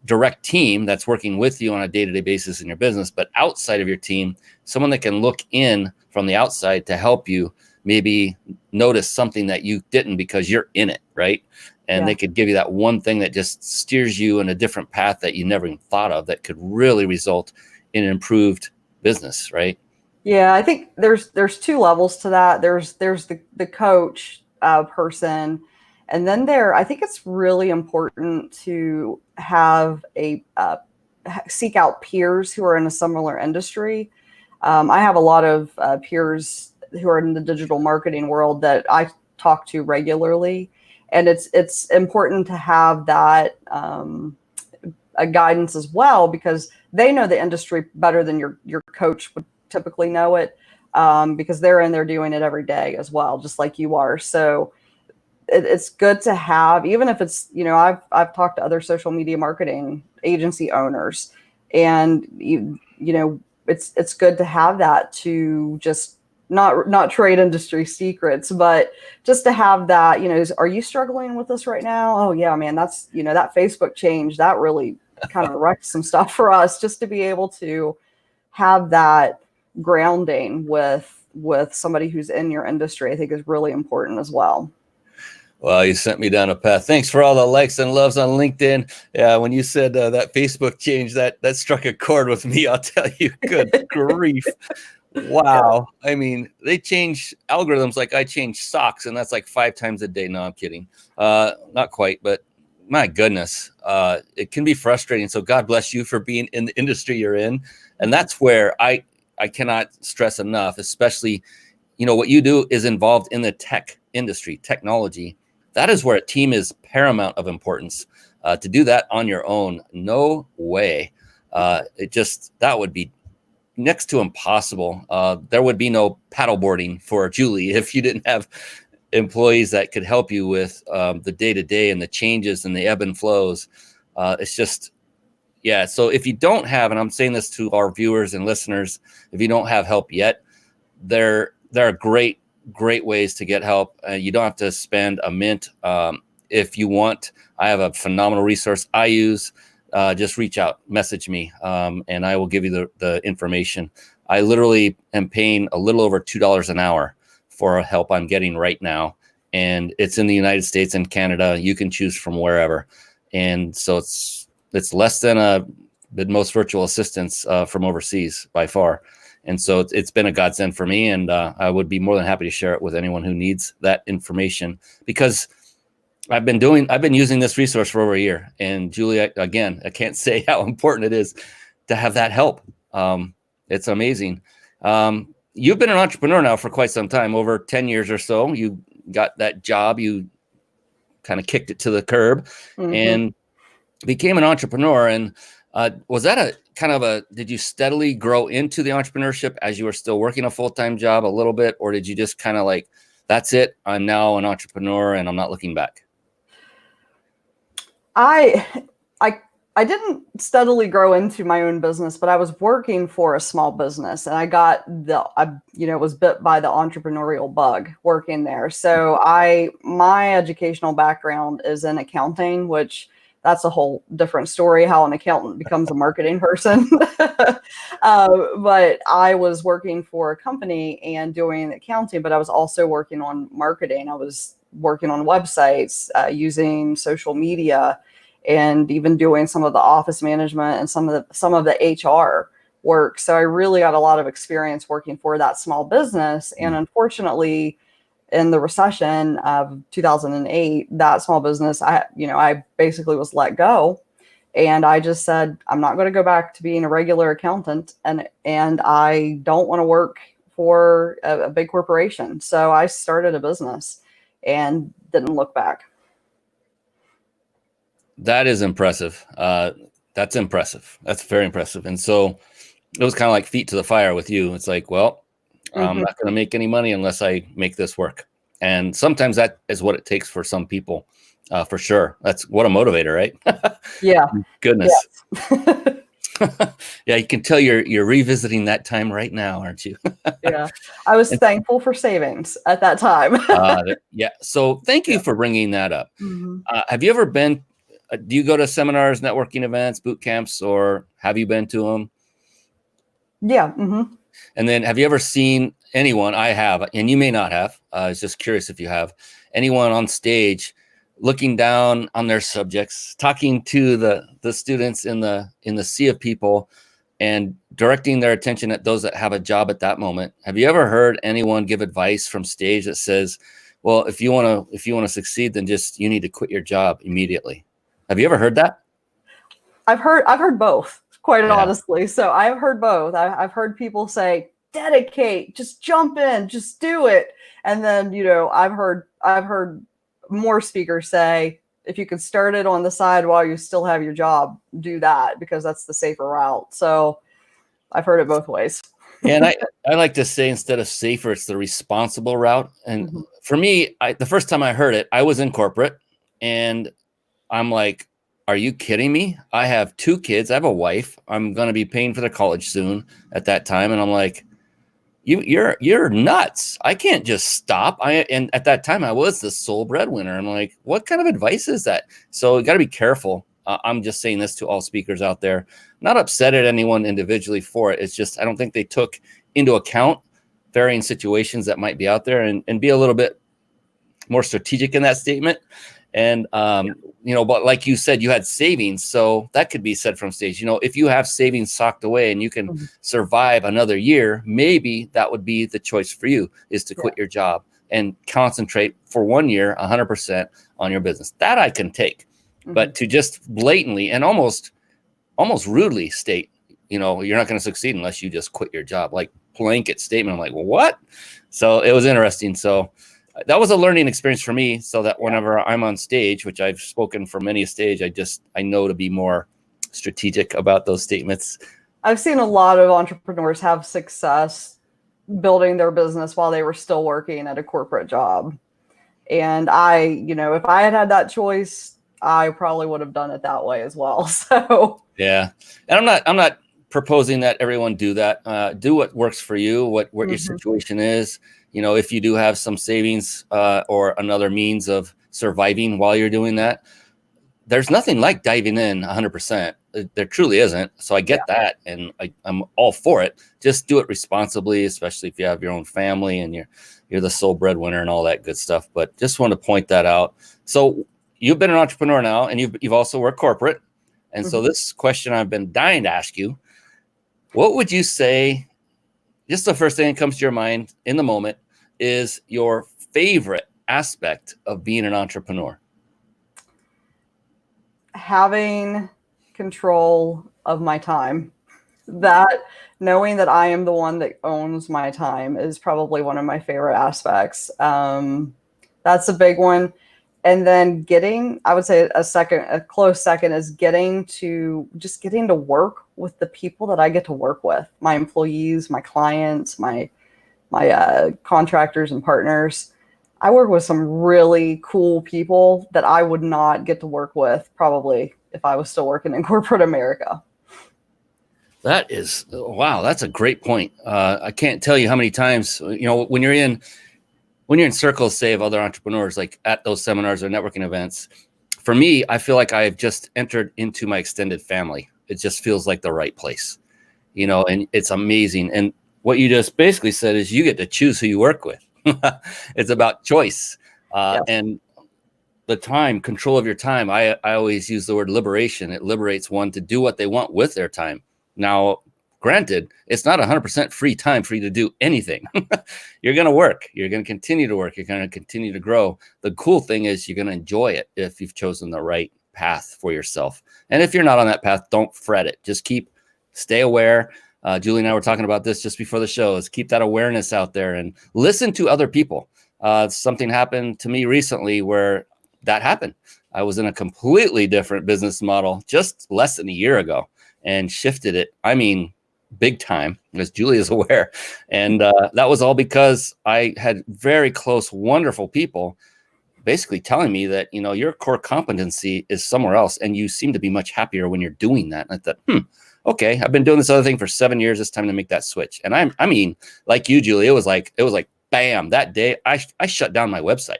direct team that's working with you on a day-to-day basis in your business, but outside of your team, someone that can look in from the outside to help you maybe notice something that you didn't because you're in it, right? and they could give you that one thing that just steers you in a different path that you never even thought of, that could really result in an improved business, right? Yeah, I think there's two levels to that. There's the coach person, and then I think it's really important to have seek out peers who are in a similar industry. I have a lot of peers who are in the digital marketing world that I talk to regularly, and it's important to have that a guidance as well, because they know the industry better than your coach would typically know it, because they're in there doing it every day as well, just like you are. So it's good to have, even if it's, I've talked to other social media marketing agency owners, and it's good to have that, to just not trade industry secrets, but just to have that, are you struggling with this right now? Oh yeah, man, that's, that Facebook change, that really kind of wrecked some stuff for us. Just to be able to have that grounding with somebody who's in your industry, I think is really important as well. Well, you sent me down a path. Thanks for all the likes and loves on LinkedIn. Yeah, when you said that Facebook change, that struck a chord with me, I'll tell you. Good grief. Wow. I mean, they change algorithms like I change socks, and that's like 5 times a day. No, I'm kidding. Not quite, but my goodness, it can be frustrating. So God bless you for being in the industry you're in. And that's where I cannot stress enough, especially, what you do is involved in the tech industry, technology. That is where a team is paramount of importance. To do that on your own, no way. That would be next to impossible. There would be no paddleboarding for Julie if you didn't have employees that could help you with the day-to-day and the changes and the ebb and flows. It's just, yeah. So if you don't have, and I'm saying this to our viewers and listeners, if you don't have help yet, there are great ways to get help. You don't have to spend a mint. If you want, I have a phenomenal resource I use. Just reach out, message me, and I will give you the information. I literally am paying a little over $2 an hour for help I'm getting right now. And it's in the United States and Canada. You can choose from wherever. And so it's less than the most virtual assistants from overseas by far. And so it's been a godsend for me. And I would be more than happy to share it with anyone who needs that information, because I've been using this resource for over a year. And Julie, again, I can't say how important it is to have that help. It's amazing. You've been an entrepreneur now for quite some time, over 10 years or so. You got that job, you kind of kicked it to the curb, and became an entrepreneur. And was that did you steadily grow into the entrepreneurship as you were still working a full-time job a little bit? Or did you just kind of like, that's it, I'm now an entrepreneur and I'm not looking back? I didn't steadily grow into my own business, but I was working for a small business, and I got was bit by the entrepreneurial bug working there. So my educational background is in accounting, which that's a whole different story, how an accountant becomes a marketing person. But I was working for a company and doing accounting, but I was also working on marketing. I was working on websites, using social media, and even doing some of the office management and some of the HR work. So I really got a lot of experience working for that small business. And unfortunately, in the recession of 2008, that small business, I basically was let go. And I just said, I'm not going to go back to being a regular accountant, and I don't want to work for a big corporation. So I started a business and didn't look back. That is impressive. That's impressive. That's very impressive. And so it was kind of like feet to the fire with you. It's like, well, I'm not going to make any money unless I make this work. And sometimes that is what it takes for some people, for sure. That's what a motivator, right? Yeah. Goodness. Yes. Yeah, you can tell you're revisiting that time right now, aren't you? Yeah, I was thankful for savings at that time. Yeah. So thank you for bringing that up. Have you ever been? Do you go to seminars, networking events, boot camps, or have you been to them? Yeah. And then have you ever seen anyone? I have, and you may not have. I was just curious if you have anyone on stage looking down on their subjects, talking to the students in the sea of people, and directing their attention at those that have a job at that moment. Have you ever heard anyone give advice from stage that says, well, if you want to succeed, then you need to quit your job immediately? Have you ever heard that? I've heard both, quite honestly. So I've heard both. I've heard people say, dedicate, just jump in, just do it. And then, I've heard more speakers say, if you could start it on the side while you still have your job, do that, because that's the safer route. So I've heard it both ways. And I like to say, instead of safer, it's the responsible route. And for me, the first time I heard it, I was in corporate, and I'm like, are you kidding me? I have 2 kids. I have a wife. I'm going to be paying for their college soon at that time. And I'm like, you're nuts. I can't just stop. And at that time I was the sole breadwinner. I'm like, what kind of advice is that? So you got to be careful. I'm just saying this to all speakers out there, not upset at anyone individually for it. It's just, I don't think they took into account varying situations that might be out there, and be a little bit more strategic in that statement. And, but like you said, you had savings. So that could be said from stage, if you have savings socked away and you can survive another year, maybe that would be the choice for you, is to quit your job and concentrate for 1 year, 100% on your business. That I can take, but to just blatantly and almost rudely state, you're not going to succeed unless you just quit your job, like blanket statement. I'm like, well, what? So it was interesting. So that was a learning experience for me, so that whenever I'm on stage, which I've spoken for many a stage, I know to be more strategic about those statements. I've seen a lot of entrepreneurs have success building their business while they were still working at a corporate job. And if I had that choice, I probably would have done it that way as well. So yeah. And I'm not proposing that everyone do that. Do what works for you, what your situation is. If you do have some savings or another means of surviving while you're doing that, there's nothing like diving in 100%. There truly isn't. So I get that, and I'm all for it. Just do it responsibly, especially if you have your own family and you're the sole breadwinner and all that good stuff. But just want to point that out. So you've been an entrepreneur now, and you've also worked corporate. And so this question I've been dying to ask you, what would you say, just the first thing that comes to your mind in the moment, is your favorite aspect of being an entrepreneur? Having control of my time. Knowing that I am the one that owns my time is probably one of my favorite aspects. That's a big one. And then I would say a close second is getting to work with the people that I get to work with, my employees, my clients, my contractors and partners. I work with some really cool people that I would not get to work with probably if I was still working in corporate America. Wow, that's a great point. I can't tell you how many times, when you're in circles, say, of other entrepreneurs, like at those seminars or networking events, for me, I feel like I've just entered into my extended family. It just feels like the right place, and it's amazing. And what you just basically said is you get to choose who you work with. It's about choice and the control of your time. I always use the word liberation. It liberates one to do what they want with their time. Now, granted, it's not 100% free time for you to do anything. You're going to work. You're going to continue to work. You're going to continue to grow. The cool thing is you're going to enjoy it if you've chosen the right path for yourself. And if you're not on that path, don't fret it. Just stay aware. Julie and I were talking about this just before the show, is keep that awareness out there and listen to other people. Something happened to me recently where that happened. I was in a completely different business model just less than a year ago and shifted it. I mean, big time, as Julie is aware. And that was all because I had very close, wonderful people basically telling me that, your core competency is somewhere else. And you seem to be much happier when you're doing that. And I thought, okay, I've been doing this other thing for 7 years. It's time to make that switch. And I mean, like you, Julie, it was like, bam, that day I shut down my website.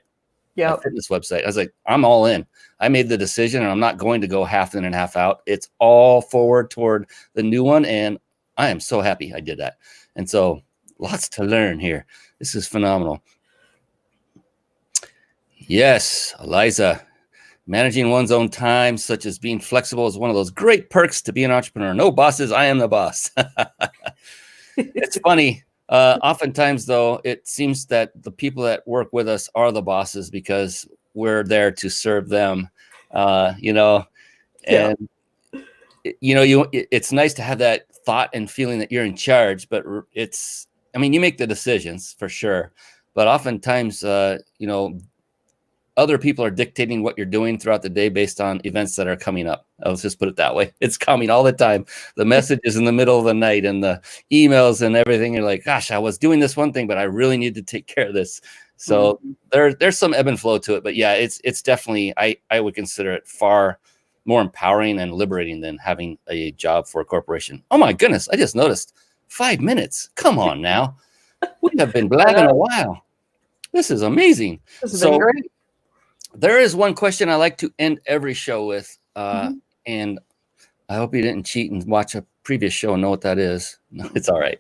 Yeah. Fitness website. I was like, I'm all in. I made the decision, and I'm not going to go half in and half out. It's all forward toward the new one. And I am so happy I did that. And so lots to learn here. This is phenomenal. Yes, Eliza. Managing one's own time, such as being flexible, is one of those great perks to be an entrepreneur. No bosses, I am the boss. It's funny. Oftentimes, though, it seems that the people that work with us are the bosses because we're there to serve them, you know, and, you know, it's nice to have that thought and feeling that you're in charge, but I mean, you make the decisions for sure, but oftentimes, you know, other people are dictating what you're doing throughout the day based on events that are coming up. Let's just put it that way. It's coming all the time. The messages in the middle of the night and the emails and everything. You're like, gosh, I was doing this one thing, but I really need to take care of this. So there's some ebb and flow to it. But yeah, it's definitely, I would consider it far more empowering and liberating than having a job for a corporation. Oh my goodness, I just noticed 5 minutes. Come on now. We have been blabbing a while. This is amazing. This has been great. There is one question I like to end every show with, and I hope you didn't cheat and watch a previous show and know what that is. No, it's all right.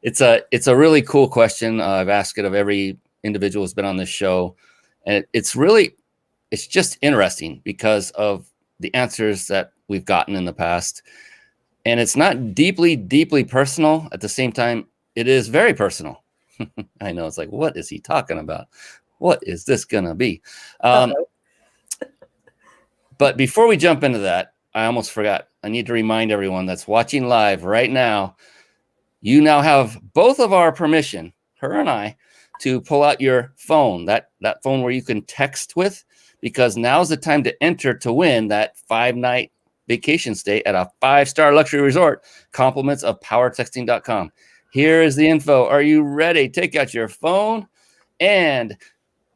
It's a really cool question. I've asked it of every individual who's been on this show, and it's just interesting because of the answers that we've gotten in the past, and it's not deeply, deeply personal. At the same time, it is very personal. I know, it's like, what is he talking about? What is this gonna be? But before we jump into that, I almost forgot. I need to remind everyone that's watching live right now, you now have both of our permission, her and I, to pull out your phone, that phone where you can text with, because now's the time to enter to win that 5-night vacation stay at a 5-star luxury resort, compliments of powertexting.com. Here is the info. Are you ready? Take out your phone and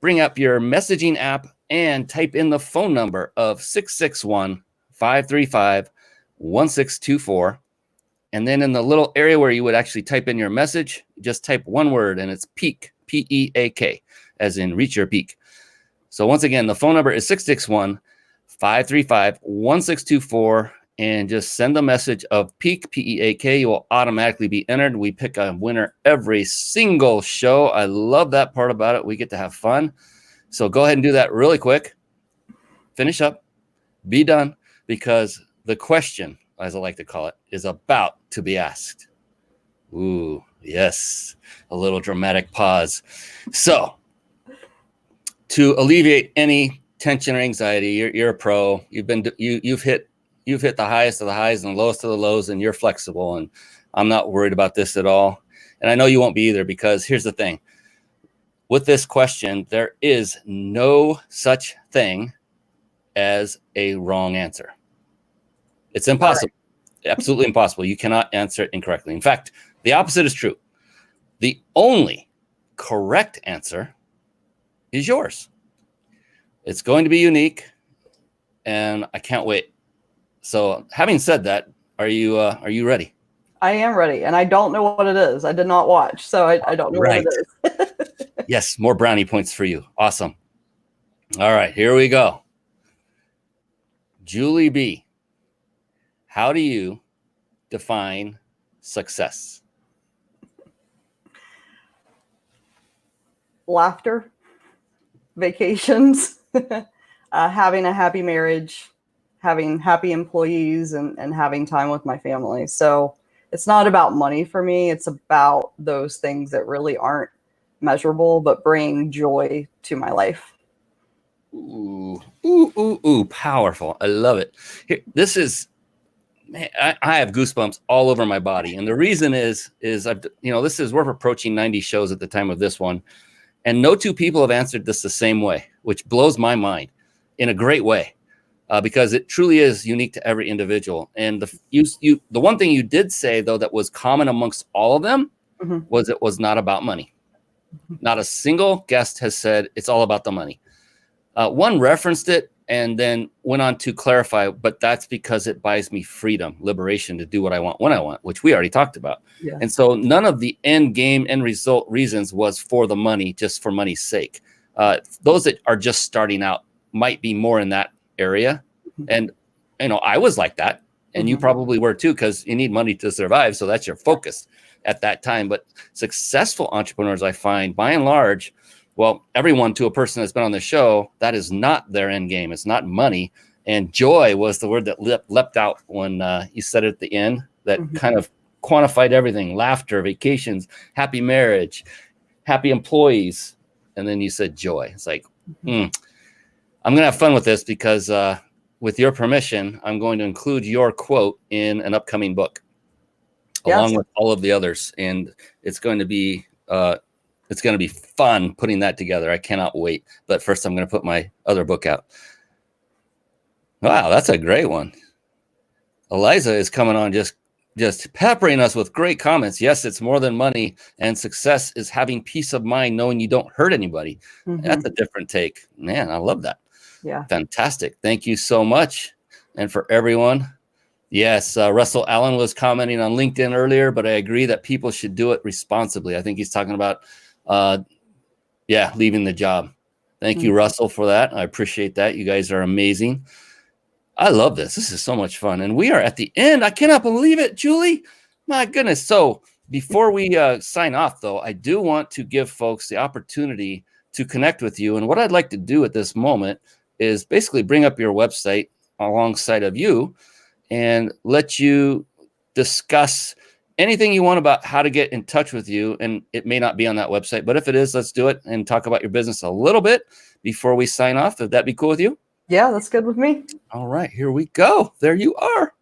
bring up your messaging app and type in the phone number of 661-535-1624. And then in the little area where you would actually type in your message, just type one word, and it's peak, P-E-A-K, as in reach your peak. So once again, the phone number is 661-535-1624, and just send the message of peak, P-E-A-K. You will automatically be entered. We pick a winner every single show. I love that part about it. We get to have fun. So go ahead and do that really quick. Finish up. Be done, because the question, as I like to call it, is about to be asked. Ooh, yes. A little dramatic pause. So to alleviate any tension or anxiety, you're a pro. You've hit the highest of the highs and the lowest of the lows, and you're flexible, and I'm not worried about this at all. And I know you won't be either, because here's the thing. With this question, there is no such thing as a wrong answer. It's impossible. Right. Absolutely impossible. You cannot answer it incorrectly. In fact, the opposite is true. The only correct answer is yours. It's going to be unique, and I can't wait. So having said that, are you ready? I am ready, and I don't know what it is. I did not watch, so I don't know what it is. Yes, more brownie points for you. Awesome. All right, here we go. Julie B., how do you define success? Laughter, vacations, having a happy marriage, having happy employees, and having time with my family. So it's not about money for me. It's about those things that really aren't measurable, but bring joy to my life. Ooh, ooh, ooh, ooh, powerful. I love it. Here, this is, man, I have goosebumps all over my body. And the reason is we're approaching 90 shows at the time of this one. And no two people have answered this the same way, which blows my mind in a great way. Because it truly is unique to every individual. And the one thing you did say, though, that was common amongst all of them was it was not about money. Not a single guest has said it's all about the money. One referenced it and then went on to clarify, but that's because it buys me freedom, liberation to do what I want when I want, which we already talked about. Yeah. And so none of the end result reasons was for the money, just for money's sake. Those that are just starting out might be more in that area. And, I was like that. And you probably were too, because you need money to survive. So that's your focus at that time. But successful entrepreneurs, I find, by and large, Well, everyone to a person that's been on the show, that is not their end game. It's not money. And joy was the word that leapt out when you said it at the end, that kind of quantified everything: laughter, vacations, happy marriage, happy employees. And then you said joy. It's like, I'm going to have fun with this because with your permission, I'm going to include your quote in an upcoming book along with all of the others. And it's going to be fun putting that together. I cannot wait. But first, I'm going to put my other book out. Wow, that's a great one. Eliza is coming on just peppering us with great comments. Yes, it's more than money, and success is having peace of mind knowing you don't hurt anybody. That's a different take. Man, I love that. Yeah. Fantastic. Thank you so much. And for everyone, yes, Russell Allen was commenting on LinkedIn earlier, but I agree that people should do it responsibly. I think he's talking about, leaving the job. Thank you, Russell, for that. I appreciate that. You guys are amazing. I love this. This is so much fun. And we are at the end. I cannot believe it, Julie. My goodness. So before we sign off, though, I do want to give folks the opportunity to connect with you. And what I'd like to do at this moment is basically bring up your website alongside of you and let you discuss anything you want about how to get in touch with you. And it may not be on that website, but if it is, let's do it and talk about your business a little bit before we sign off. Would that be cool with you? Yeah, that's good with me. All right, here we go. There you are.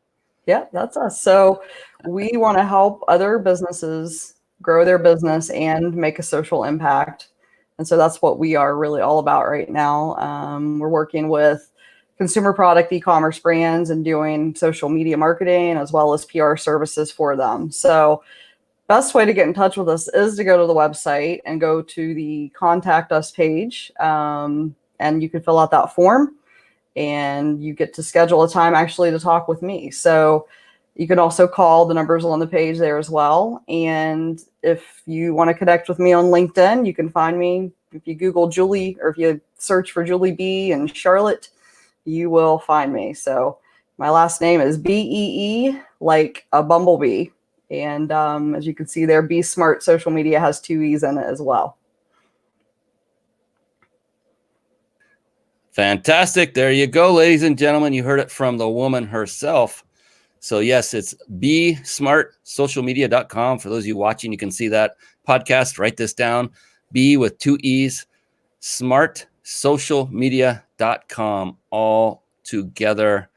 Yeah, that's us. So we want to help other businesses grow their business and make a social impact. And so that's what we are really all about right now. We're working with consumer product e-commerce brands and doing social media marketing as well as PR services for them. So best way to get in touch with us is to go to the website and go to the contact us page. And you can fill out that form. And you get to schedule a time actually to talk with me. So you can also call, the numbers on the page there as well. And if you want to connect with me on LinkedIn, you can find me. If you Google Julie, or if you search for Julie B and Charlotte, you will find me. So my last name is Bee, like a bumblebee. And as you can see there, Be Smart Social Media has 2 E's in it as well. Fantastic. There you go, ladies and gentlemen. You heard it from the woman herself. So yes, it's besmartsocialmedia.com. For those of you watching, you can see that podcast. Write this down. B with 2 E's, smartsocialmedia.com, all together.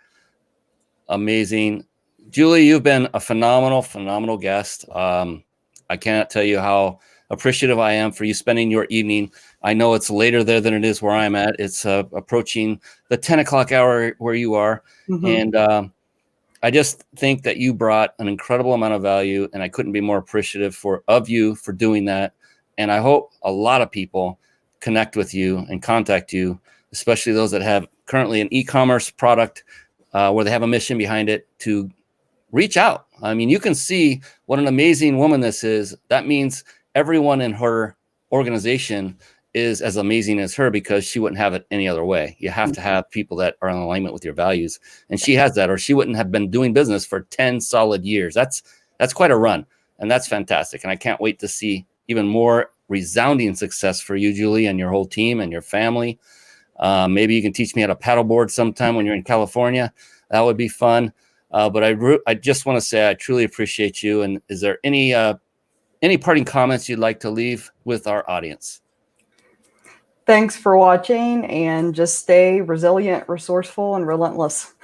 Amazing. Julie, you've been a phenomenal guest. I cannot tell you how appreciative I am for you spending your evening. I know it's later there than it is where I'm at. It's approaching the 10 o'clock hour where you are. And I just think that you brought an incredible amount of value, and I couldn't be more appreciative of you for doing that. And I hope a lot of people connect with you and contact you, especially those that have currently an e-commerce product where they have a mission behind it, to reach out. I mean, you can see what an amazing woman this is. That means everyone in her organization is as amazing as her, because she wouldn't have it any other way. You have to have people that are in alignment with your values. And she has that, or she wouldn't have been doing business for 10 solid years. That's quite a run. And that's fantastic. And I can't wait to see even more resounding success for you, Julie, and your whole team and your family. Maybe you can teach me how to paddleboard sometime when you're in California. That would be fun. But I just want to say I truly appreciate you. And is there any parting comments you'd like to leave with our audience? Thanks for watching, and just stay resilient, resourceful, and relentless.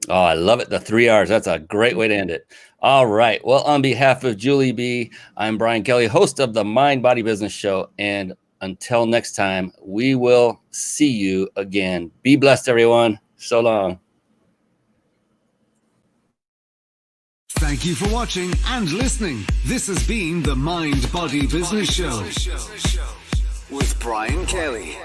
Oh, I love it. The 3 R's. That's a great way to end it. All right. Well, on behalf of Julie B., I'm Brian Kelly, host of the Mind Body Business Show. And until next time, we will see you again. Be blessed, everyone. So long. Thank you for watching and listening. This has been the Mind Body Business Show with Brian Kelly.